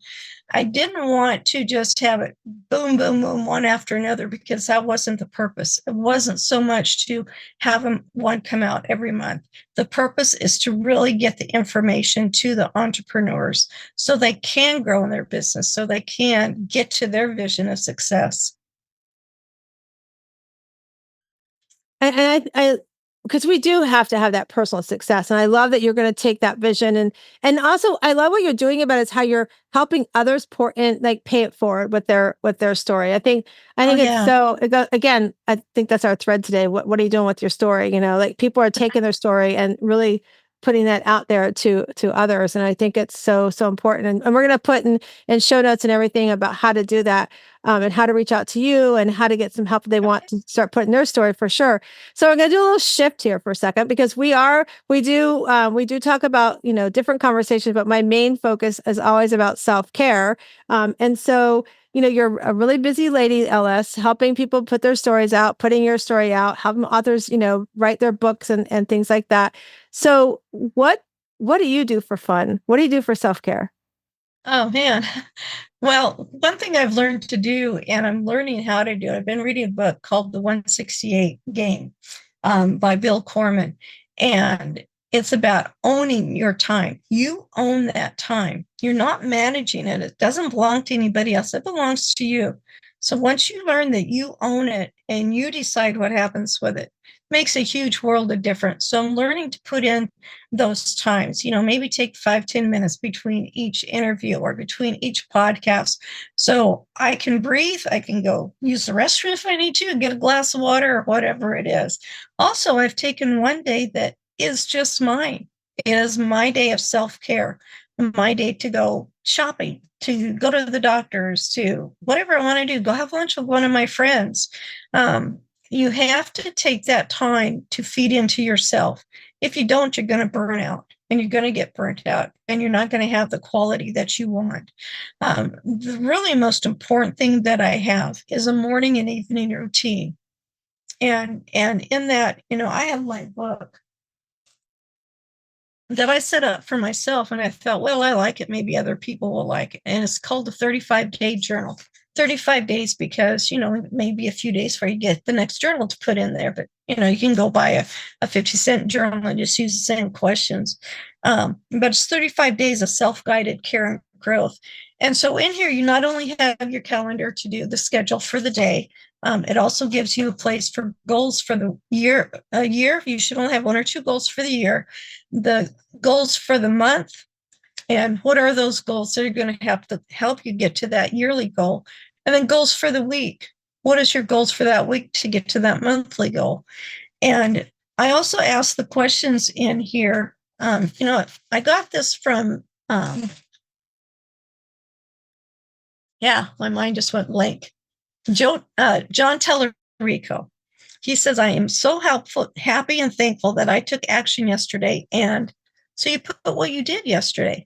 I didn't want to just have it boom, boom, boom, one after another, because that wasn't the purpose. It wasn't so much to have one come out every month. The purpose is to really get the information to the entrepreneurs so they can grow in their business, so they can get to their vision of success. And I because we do have to have that personal success. And I love that you're going to take that vision and also I love what you're doing about it is how you're helping others pour in, like pay it forward with their story. I Oh, think it's yeah. so again, I think that's our thread today. What are you doing with your story? Like people are taking their story and really putting that out there to others. And I think it's so important. And we're going to put in show notes and everything about how to do that. And how to reach out to you and how to get some help if they want to start putting their story for sure. So I'm going to do a little shift here for a second because we do talk about, different conversations, but my main focus is always about self-care. And so, you're a really busy lady, LS, helping people put their stories out, putting your story out, helping authors, write their books and things like that. So what do you do for fun? What do you do for self-care? Oh, man. Well, one thing I've learned to do, and I'm learning how to do, I've been reading a book called The 168 Game by Bill Corman. And it's about owning your time. You own that time. You're not managing it. It doesn't belong to anybody else. It belongs to you. So once you learn that you own it and you decide what happens with it, makes a huge world of difference. So I'm learning to put in those times, maybe take 5-10 minutes between each interview or between each podcast. So I can breathe, I can go use the restroom if I need to, get a glass of water or whatever it is. Also, I've taken one day that is just mine. It is my day of self-care, my day to go shopping, to go to the doctors, to whatever I want to do, go have lunch with one of my friends. you have to take that time to feed into yourself. If you don't, you're going to burn out and you're going to get burnt out and you're not going to have the quality that you want. The really most important thing that I have is a morning and evening routine. And in that, I have my book that I set up for myself, and I felt, well, I like it. Maybe other people will like it. And it's called the 35-day journal. 35 days because, maybe a few days before you get the next journal to put in there. But, you can go buy a 50-cent journal and just use the same questions. But it's 35 days of self-guided care and growth. And so in here, you not only have your calendar to do the schedule for the day, it also gives you a place for goals for the year. A year, you should only have 1 or 2 goals for the year. The goals for the month, and what are those goals that are going to have to help you get to that yearly goal? And then goals for the week. What is your goals for that week to get to that monthly goal? And I also asked the questions in here. I got this from, my mind just went blank. John Tellerico. He says, I am so happy and thankful that I took action yesterday. And so you put what you did yesterday.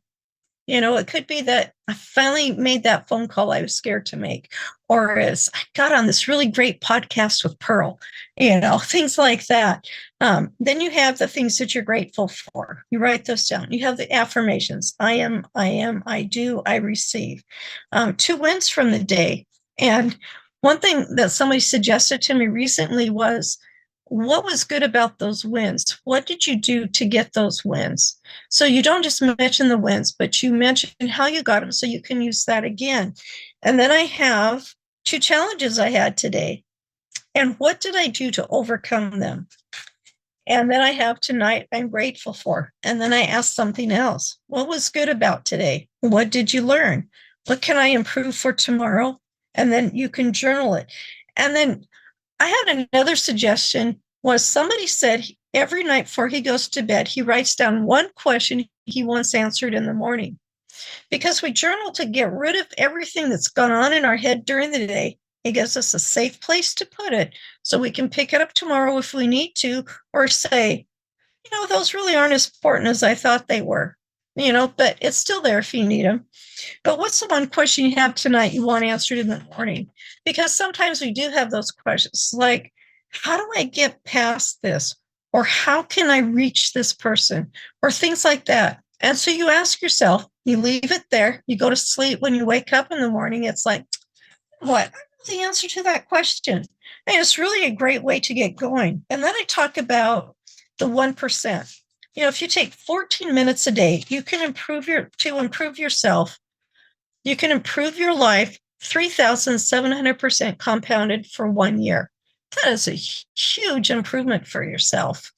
It could be that I finally made that phone call I was scared to make, or as I got on this really great podcast with Pearl, things like that. Then you have the things that you're grateful for. You write those down. You have the affirmations. I am, I do, I receive. 2 wins from the day. And one thing that somebody suggested to me recently was, what was good about those wins? What did you do to get those wins? So you don't just mention the wins, but you mention how you got them so you can use that again. And then I have 2 challenges I had today. And what did I do to overcome them? And then I have tonight I'm grateful for. And then I ask something else. What was good about today? What did you learn? What can I improve for tomorrow? And then you can journal it. And then I had another suggestion was somebody said every night before he goes to bed, he writes down 1 question he wants answered in the morning. Because we journal to get rid of everything that's gone on in our head during the day. It gives us a safe place to put it so we can pick it up tomorrow if we need to, or say, those really aren't as important as I thought they were, but it's still there if you need them. But what's the 1 question you have tonight you want answered in the morning? Because sometimes we do have those questions like, how do I get past this? Or how can I reach this person? Or things like that. And so you ask yourself, you leave it there, you go to sleep. When you wake up in the morning, it's like, what? The answer to that question. And it's really a great way to get going. And then I talk about the 1%. If you take 14 minutes a day, you can improve yourself. You can improve your life 3,700% compounded for 1 year. That is a huge improvement for yourself.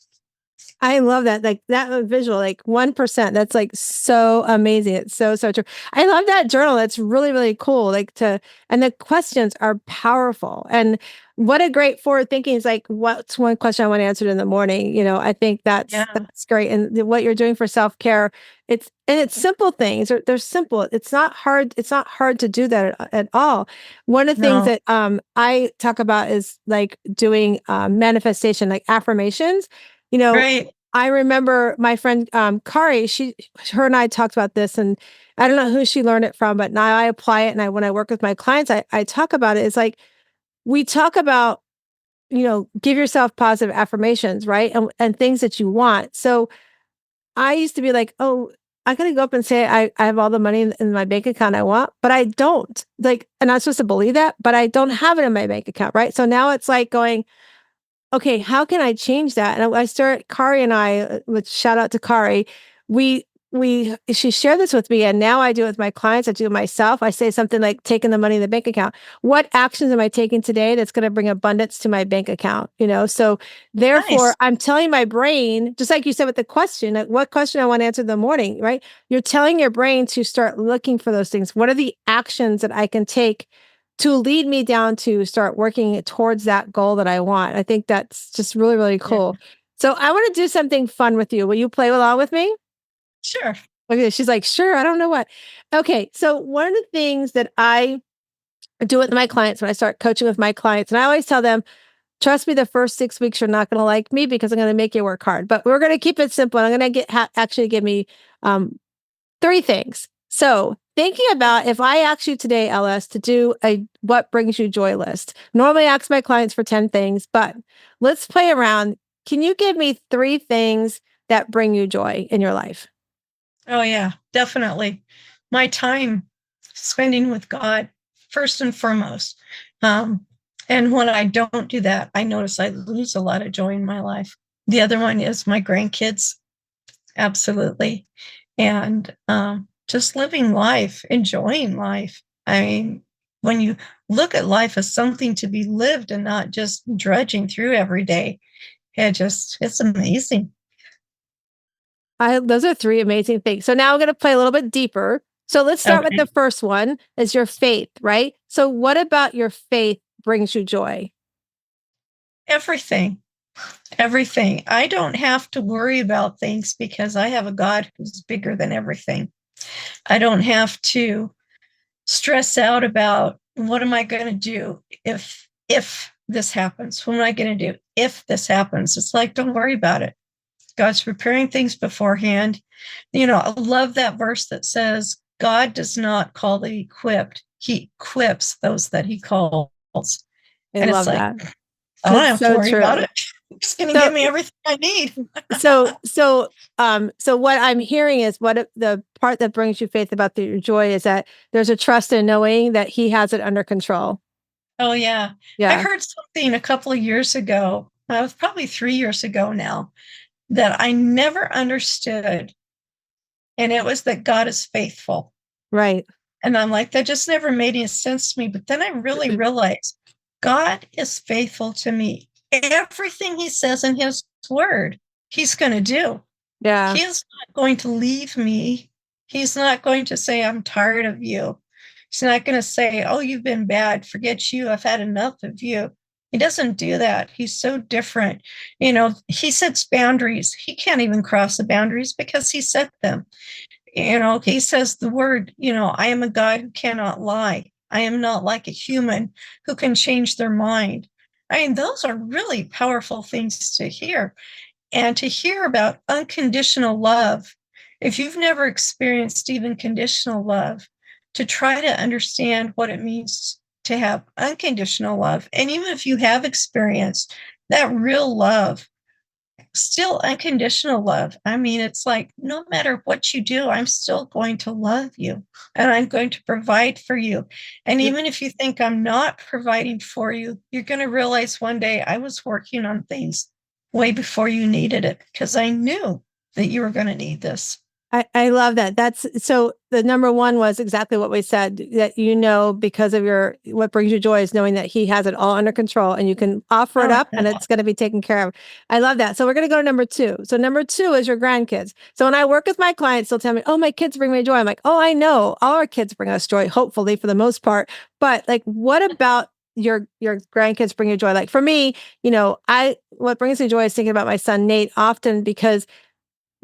I love that. Like that visual, like 1%. That's like so amazing. It's so, so true. I love that journal. That's really, really cool. And the questions are powerful. And what a great forward thinking is like, what's 1 question I want answered in the morning? I think that's great. And what you're doing for self-care, it's simple things. They're simple. It's not hard. It's not hard to do that at all. One of the things that I talk about is like doing manifestation, like affirmations. Right. I remember my friend Kari, her and I talked about this, and I don't know who she learned it from, but now I apply it. And when I work with my clients, I talk about it. It's like, we talk about, give yourself positive affirmations, right? And things that you want. So I used to be like, oh, I got to go up and say, I have all the money in my bank account I want, but I don't and I'm supposed to believe that, but I don't have it in my bank account. Right. So now it's like going, okay, how can I change that? And I start, Kari and I, with shout out to Kari, she shared this with me, and now I do it with my clients. I do it myself. I say something like taking the money in the bank account. What actions am I taking today that's going to bring abundance to my bank account? So therefore, Nice. I'm telling my brain, just like you said with the question, like what question I want to answer in the morning, right? You're telling your brain to start looking for those things. What are the actions that I can take to lead me down to start working towards that goal that I want? I think that's just really, really cool. Yeah. So I want to do something fun with you. Will you play along with me? Sure. Okay. She's like, sure. I don't know what. Okay. So one of the things that I do with my clients when I start coaching with my clients, and I always tell them, trust me, the first 6 weeks you're not going to like me because I'm going to make you work hard. But we're going to keep it simple. I'm going to actually give me 3 things. So thinking about if I ask you today, LS, to do a what brings you joy list. Normally I ask my clients for 10 things, but let's play around. Can you give me 3 things that bring you joy in your life? Oh, yeah, definitely. My time spending with God, first and foremost. Um, and when I don't do that, I notice I lose a lot of joy in my life. The other one is my grandkids, absolutely. And just living life, enjoying life. I mean, when you look at life as something to be lived and not just drudging through every day, it's amazing. Those are 3 amazing things. So now I'm going to play a little bit deeper. So let's start with Okay. the first one is your faith, right? So what about your faith brings you joy? Everything. Everything. I don't have to worry about things because I have a God who's bigger than everything. I don't have to stress out about what am I going to do if this happens? What am I going to do if this happens? It's like, don't worry about it. God's preparing things beforehand. I love that verse that says, God does not call the equipped, he equips those that he calls. I And it's love like, that. I don't That's have to so worry about true. it. It's going to So give me everything I need. so what I'm hearing is the part that brings you faith about your joy is that there's a trust in knowing that he has it under control. Oh, yeah. I Yeah. heard something a couple of years ago, it was probably 3 years ago now, that I never understood. And it was that God is faithful. Right. And I'm like, that just never made any sense to me. But then I really realized God is faithful to me. Everything he says in his word, he's going to do. Yeah. He is not going to leave me. He's not going to say, I'm tired of you. He's not going to say, oh, you've been bad. Forget you. I've had enough of you. He doesn't do that. He's so different. He sets boundaries. He can't even cross the boundaries because he set them. He says the word, I am a God who cannot lie. I am not like a human who can change their mind. I mean, those are really powerful things to hear. And to hear about unconditional love, if you've never experienced even conditional love, to try to understand what it means to have unconditional love. And even if you have experienced that real love, still unconditional love. I mean, it's like no matter what you do, I'm still going to love you and I'm going to provide for you. And even if you think I'm not providing for you, you're going to realize one day I was working on things way before you needed it because I knew that you were going to need this. I love that. That's so the number one was exactly what we said that because of what brings you joy is knowing that he has it all under control and you can offer it Oh, up and it's going to be taken care of. I love that. So we're going to go to number 2. So number 2 is your grandkids. So when I work with my clients, they'll tell me, "Oh, my kids bring me joy." I'm like, "Oh, I know. All our kids bring us joy, hopefully for the most part." But like, what about your grandkids bring you joy? Like for me, what brings me joy is thinking about my son Nate often because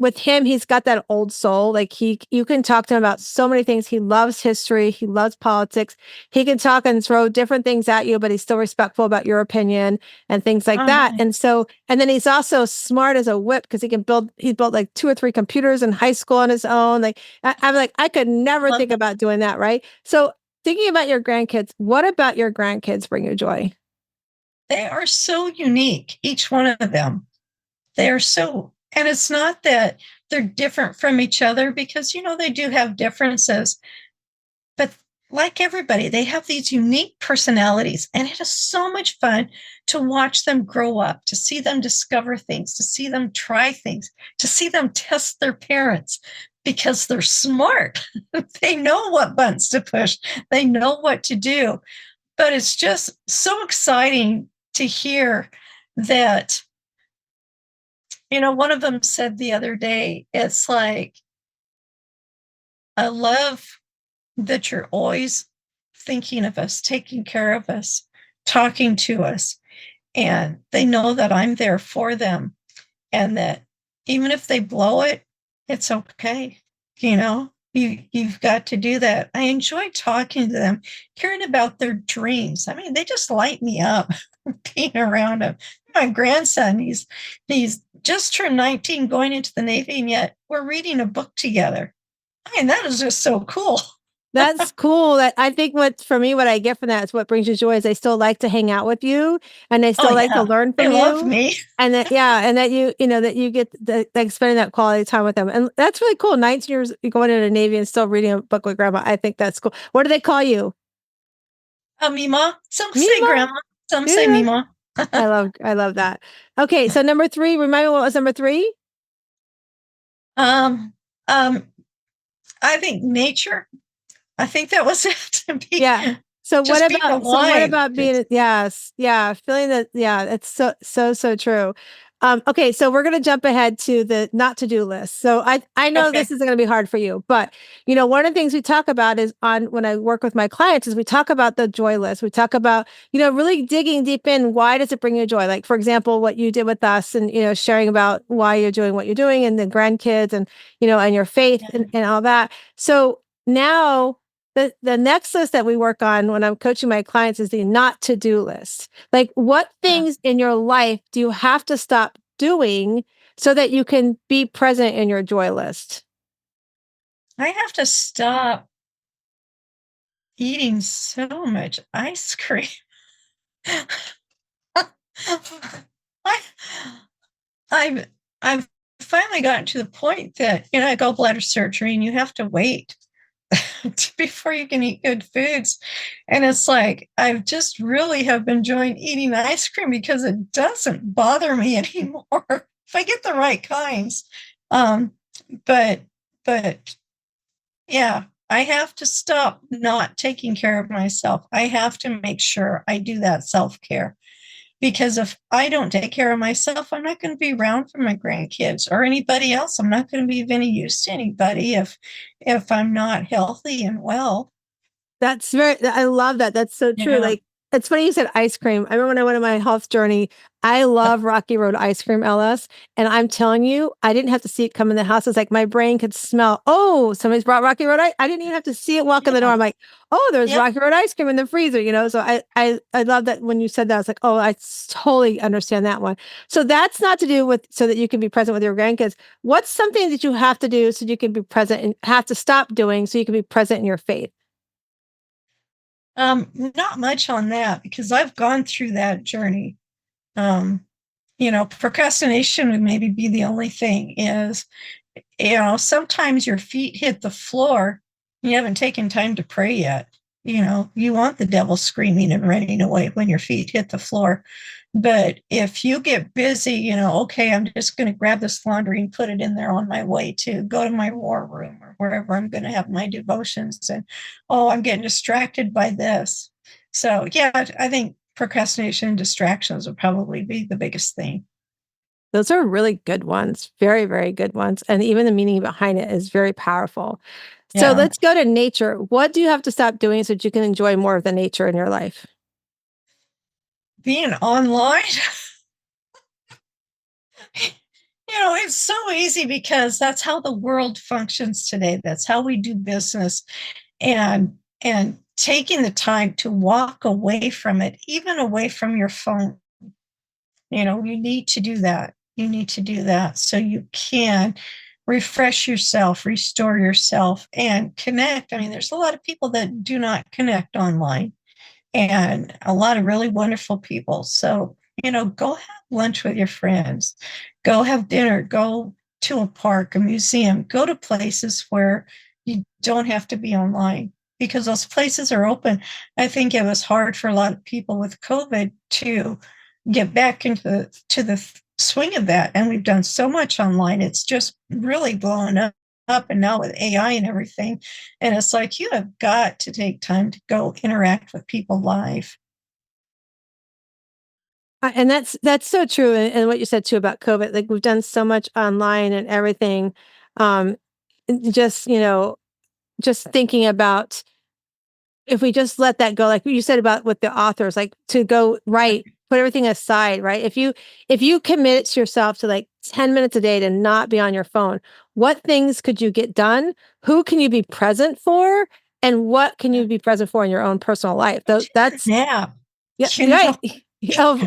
with him, he's got that old soul. Like you can talk to him about so many things. He loves history. He loves politics. He can talk and throw different things at you, but he's still respectful about your opinion and things like that. nice. And then he's also smart as a whip because he built like 2 or 3 computers in high school on his own. Like I'm like, I could never Love think that. about doing that. Right. So thinking about your grandkids, what about your grandkids bring you joy? They are so unique, each one of them. And it's not that they're different from each other because, they do have differences, but like everybody, they have these unique personalities. And it is so much fun to watch them grow up, to see them discover things, to see them try things, to see them test their parents because they're smart. They know what buttons to push, they know what to do. But it's just so exciting to hear that one of them said the other day, it's like, I love that you're always thinking of us, taking care of us, talking to us. And they know that I'm there for them and that even if they blow it, it's okay. You know, You've got to do that. I enjoy talking to them, hearing about their dreams. I mean, they just light me up being around them. My grandson, he's just turned 19, going into the Navy, and yet we're reading a book together. I mean, that is just so cool. That's cool. That I think what for me, what I get from that is what brings you joy is they still like to hang out with you and they Oh still like to yeah, learn they from love you. me. And that, yeah, and that that you get like spending that quality time with them. And that's really cool. 19 years going into the Navy and still reading a book with grandma. I think that's cool. What do they call you? Mima. Some say Mima? grandma. Some say Yeah. Mima. I love that. Okay, so number 3, remind me what was number 3? um, um, I think nature. I think that was it. To be Yeah. So just being what alive. about being yes, yeah, feeling that yeah, it's so true. Okay, so we're gonna jump ahead to the not to do list. So I know Okay. this is gonna be hard for you, but one of the things we talk about is on when I work with my clients is we talk about the joy list. We talk about, really digging deep in why does it bring you joy? Like for example, what you did with us and sharing about why you're doing what you're doing and the grandkids and and your faith Yeah. and all that. So now the next list that we work on when I'm coaching my clients is the not to do list. Like, what things in your life do you have to stop doing so that you can be present in your joy list? I have to stop eating so much ice cream. I, I've I've finally gotten to the point that I go bladder surgery and you have to wait before you can eat good foods. And it's like I've just really have been enjoying eating ice cream because it doesn't bother me anymore if I get the right kinds. Um, but but yeah, I have to stop not taking care of myself. I have to make sure I do that self-care because if I don't take care of myself, I'm not going to be around for my grandkids or anybody else. I'm not going to be of any use to anybody if I'm not healthy and well. I love that. That's so true. Yeah. Like, it's funny you said ice cream. I remember when I went on my health journey, I love Rocky Road ice cream, LS. And I'm telling you, I didn't have to see it come in the house. It's like my brain could smell, oh, somebody's brought Rocky Road ice. I didn't even have to see it walk in the door. Yeah. I'm like, oh, there's Yep. Rocky Road ice cream in the freezer. So I love that when you said that, I was like, oh, totally understand that one. So that's not to do with so that you can be present with your grandkids. What's something that you have to do so you can be present and have to stop doing so you can be present in your faith? Not much on that because I've gone through that journey. Um, procrastination would maybe be the only thing is, sometimes your feet hit the floor. You haven't taken time to pray yet. You want the devil screaming and running away when your feet hit the floor. But if you get busy, okay, I'm just going to grab this laundry and put it in there on my way to go to my war room or wherever I'm going to have my devotions. And, oh, I'm getting distracted by this. So, yeah, I think procrastination and distractions would probably be the biggest thing. Those are really good ones. Very, very good ones. And even the meaning behind it is very powerful. So Yeah. let's go to nature. What do you have to stop doing so that you can enjoy more of the nature in your life? Being online, it's so easy because that's how the world functions today. That's how we do business. And taking the time to walk away from it, even away from your phone, you need to do that. You need to do that so you can refresh yourself, restore yourself, and connect. I mean, there's a lot of people that do not connect online and a lot of really wonderful people. So, go have lunch with your friends, go have dinner, go to a park, a museum, go to places where you don't have to be online because those places are open. I think it was hard for a lot of people with COVID to get back into the swing of that. And we've done so much online. It's just really blowing up and now with AI and everything. And it's like you have got to take time to go interact with people live. And that's so true. And what you said too about COVID, like we've done so much online and everything. Um, just, just thinking about if we just let that go, like you said about with the authors, like to go right, put everything aside, right? If you commit to yourself to like 10 minutes a day to not be on your phone, what things could you get done? Who can you be present for? And what can you be present for in your own personal life? That's Yeah. yeah, You right. know, Of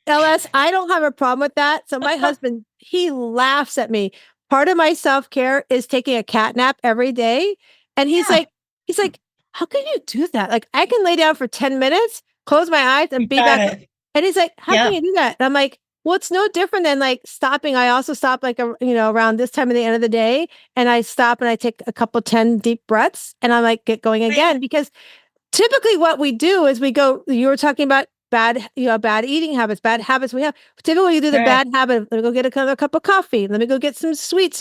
LS, I don't have a problem with that. So my husband, he laughs at me. Part of my self-care is taking a cat nap every day. And yeah, he's like, how can you do that? Like I can lay down for 10 minutes, close my eyes you and be got back. it. And he's like, how can Yeah, you do that? And I'm like, well, it's no different than like stopping. I also stop like, around this time of the end of the day and I stop and I take a couple 10 deep breaths and I like get going right. again because typically what we do is we go, you were talking about bad eating habits, bad habits we have. Typically you do the Right. bad habit, let me go get another cup of coffee. Let me go get some sweets.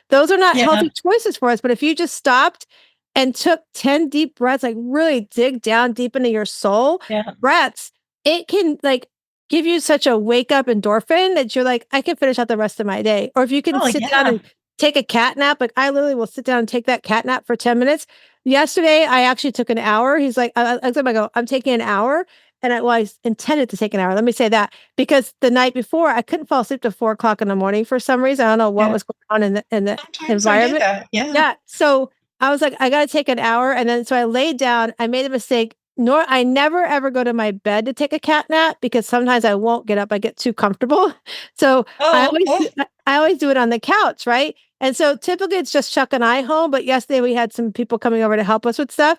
Those are not Yeah, healthy choices for us. But if you just stopped and took 10 deep breaths, like really dig down deep into your soul yeah. breaths, it can like give you such a wake up endorphin that you're like, I can finish out the rest of my day. Or if you can Oh, sit down yeah. and take a cat nap, like I literally will sit down and take that cat nap for 10 minutes. Yesterday, I actually took an hour. He's like, I go, I'm taking an hour. And I intended to take an hour. Let me say that because the night before I couldn't fall asleep till 4 o'clock in the morning for some reason. I don't know what Yeah. was going on in the Sometimes I do environment. that. Yeah. Yeah. So I was like, I got to take an hour. And then so I laid down. I made a mistake. Nor I never ever go to my bed to take a cat nap because sometimes I won't get up. I get too comfortable. So Oh, okay. I always do it on the couch, right? And so typically it's just Chuck and I home. But yesterday we had some people coming over to help us with stuff.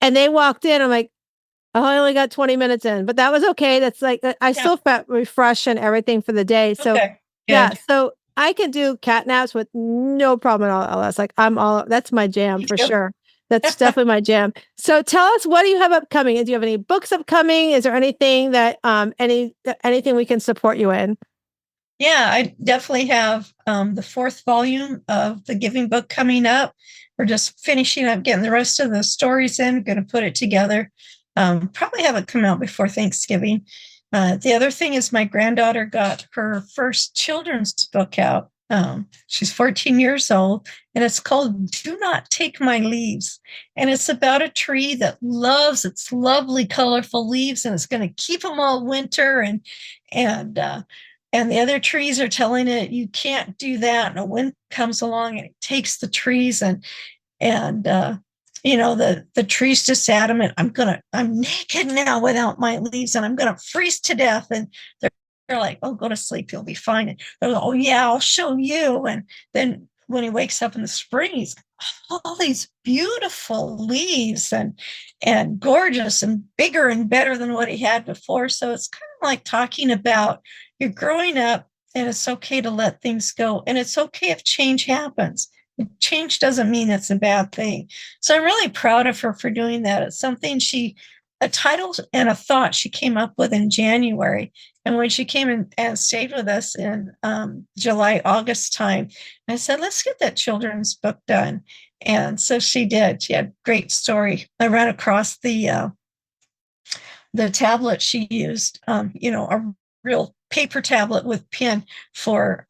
And they walked in. I'm like, oh, I only got 20 minutes in, but that was okay. That's like, I Yeah. still felt refreshed and everything for the day. So, Okay. yeah. Good. So I can do cat naps with no problem at all, LS. Like, that's my jam Me for too. sure. That's definitely my jam. So tell us, what do you have upcoming? Do you have any books upcoming? Is there anything that, anything we can support you in? Yeah, I definitely have the fourth volume of the Giving book coming up. We're just finishing up getting the rest of the stories in, going to put it together. Probably have it come out before Thanksgiving. The other thing is my granddaughter got her first children's book out. She's 14 years old, and it's called Do Not Take My Leaves. And it's about a tree that loves its lovely, colorful leaves, and it's going to keep them all winter. And and the other trees are telling it you can't do that, and a wind comes along and it takes the trees, and the trees just adamant, I'm naked now without my leaves and I'm gonna freeze to death. And they're like, oh, go to sleep, you'll be fine. And they're like, oh yeah, I'll show you. And then when he wakes up in the spring, he's got all these beautiful leaves and gorgeous and bigger and better than what he had before. So it's kind of like talking about you're growing up, and it's okay to let things go, and it's okay if change happens. Change doesn't mean it's a bad thing. So I'm really proud of her for doing that. It's something a title and a thought she came up with in January. And when she came in and stayed with us in July, August time, I said, let's get that children's book done. And so she did. She had a great story. I ran across the tablet she used, a real paper tablet with pen for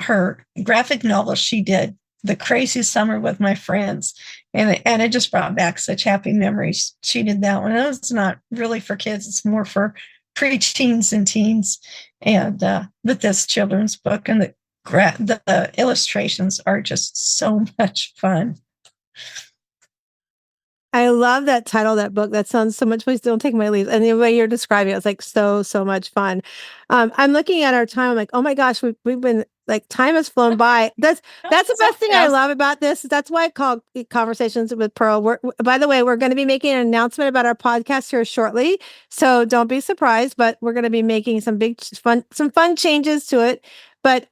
her graphic novel she did, The Crazy Summer with My Friends. And it just brought back such happy memories. She did that one. It's not really for kids, it's more for preteens and teens. And but this children's book and the illustrations are just so much fun. I love that title, of that book. That sounds so much. Please don't take my leaves. And the way you're describing it, it's like so much fun. I'm looking at our time. I'm like, oh my gosh, we've been like time has flown by. That's the So best thing I fast. love about this. That's why I call it Conversations with Pearl. By the way, we're going to be making an announcement about our podcast here shortly, so don't be surprised. But we're going to be making some fun changes to it. But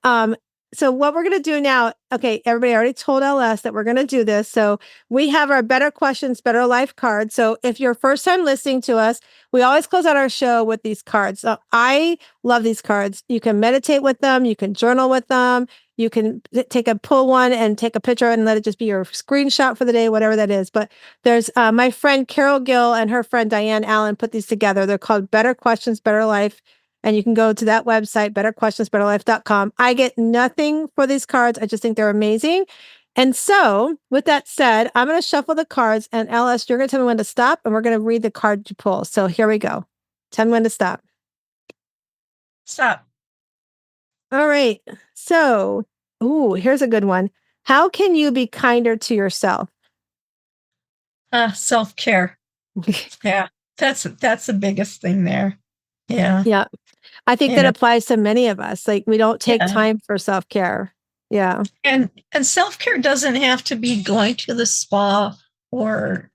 so what we're going to do now, okay, everybody already told LS that we're going to do this. So we have our Better Questions, Better Life card. So if you're first time listening to us, we always close out our show with these cards. So I love these cards. You can meditate with them. You can journal with them. You can pull one and take a picture and let it just be your screenshot for the day, whatever that is. But there's my friend Carol Gill and her friend Diane Allen put these together. They're called Better Questions, Better Life. And you can go to that website, betterquestionsbetterlife.com. I get nothing for these cards. I just think they're amazing. And so, with that said, I'm going to shuffle the cards, and LS, you're going to tell me when to stop, and we're going to read the card you pull. So here we go. Tell me when to stop. Stop. All right. So, ooh, here's a good one. How can you be kinder to yourself? Self-care. Yeah. That's the biggest thing there. Yeah. Yeah. I think that Yeah. applies to many of us. Like we don't take Yeah. time for self-care. Yeah. And self-care doesn't have to be going to the spa or,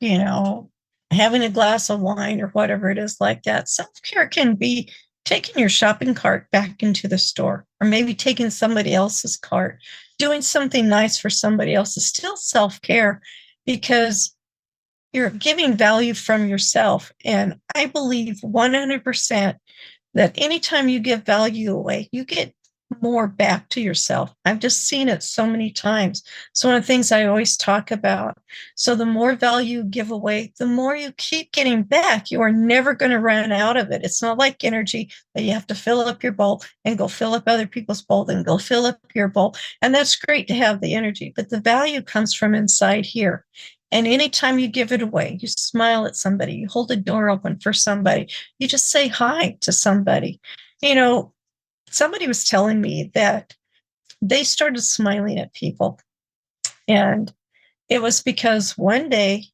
having a glass of wine or whatever it is like that. Self-care can be taking your shopping cart back into the store, or maybe taking somebody else's cart, doing something nice for somebody else is still self-care, because you're giving value from yourself. And I believe 100% that anytime you give value away, you get more back to yourself. I've just seen it so many times. It's one of the things I always talk about. So the more value you give away, the more you keep getting back. You are never going to run out of it. It's not like energy that you have to fill up your bowl and go fill up other people's bowl and go fill up your bowl. And that's great to have the energy, but the value comes from inside here. And anytime you give it away, you smile at somebody, you hold the door open for somebody, you just say hi to somebody. You know, somebody was telling me that they started smiling at people. And it was because one day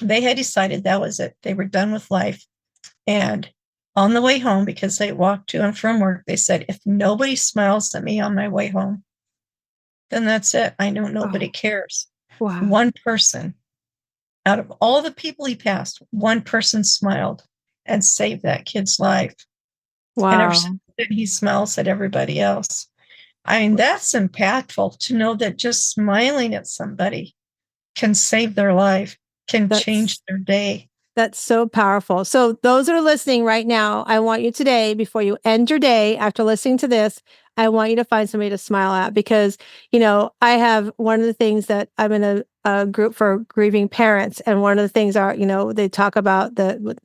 they had decided that was it. They were done with life. And on the way home, because they walked to and from work, they said, if nobody smiles at me on my way home, then that's it. I know nobody Oh, cares. wow. One person out of all the people he passed, one person smiled and saved that kid's life. And ever since Wow. then, he smiles at everybody else. I mean, that's impactful to know that just smiling at somebody can save their life, can change That's their day. That's so powerful. So, those that are listening right now, I want you today, before you end your day after listening to this, I want you to find somebody to smile at because, I have one of the things that I'm in a group for grieving parents. And one of the things are, they talk about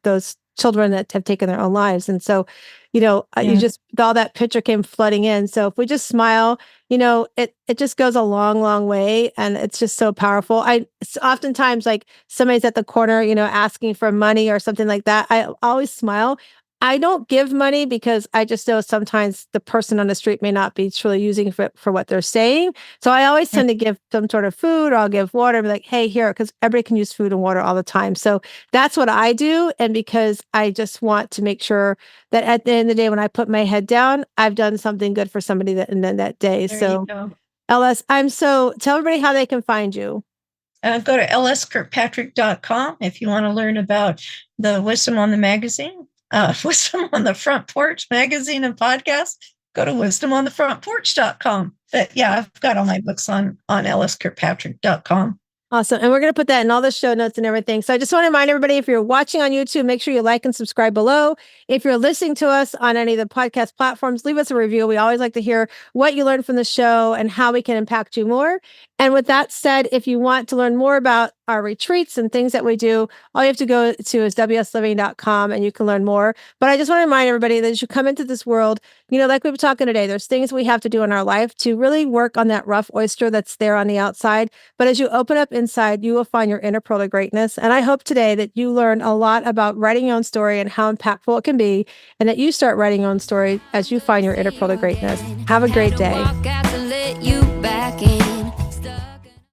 those children that have taken their own lives. And so, you Yeah. just, all that picture came flooding in. So, if we just smile, it just goes a long, long way. And it's just so powerful. It's oftentimes like somebody's at the corner, asking for money or something like that. I always smile. I don't give money because I just know sometimes the person on the street may not be truly using for what they're saying. So I always tend to give some sort of food or I'll give water and be like, hey, here, because everybody can use food and water all the time. So that's what I do. And because I just want to make sure that at the end of the day, when I put my head down, I've done something good for somebody that and then that day. There you So go. LS, tell everybody how they can find you. Go to lskirkpatrick.com if you want to learn about the Wisdom on the Magazine, Wisdom on the Front Porch magazine and podcast. Go to wisdomonthefrontporch.com. But yeah, I've got all my books on lskirkpatrick.com. Awesome. And we're going to put that in all the show notes and everything. So I just want to remind everybody, if you're watching on YouTube, make sure you like and subscribe below. If you're listening to us on any of the podcast platforms, leave us a review. We always like to hear what you learned from the show and how we can impact you more. And with that said, if you want to learn more about our retreats and things that we do, all you have to go to is wsliving.com and you can learn more. But I just want to remind everybody that as you come into this world, like we were talking today, there's things we have to do in our life to really work on that rough oyster that's there on the outside. But as you open up inside, you will find your inner pearl of greatness. And I hope today that you learn a lot about writing your own story and how impactful it can be, and that you start writing your own story as you find your inner pearl of greatness. Have a great day.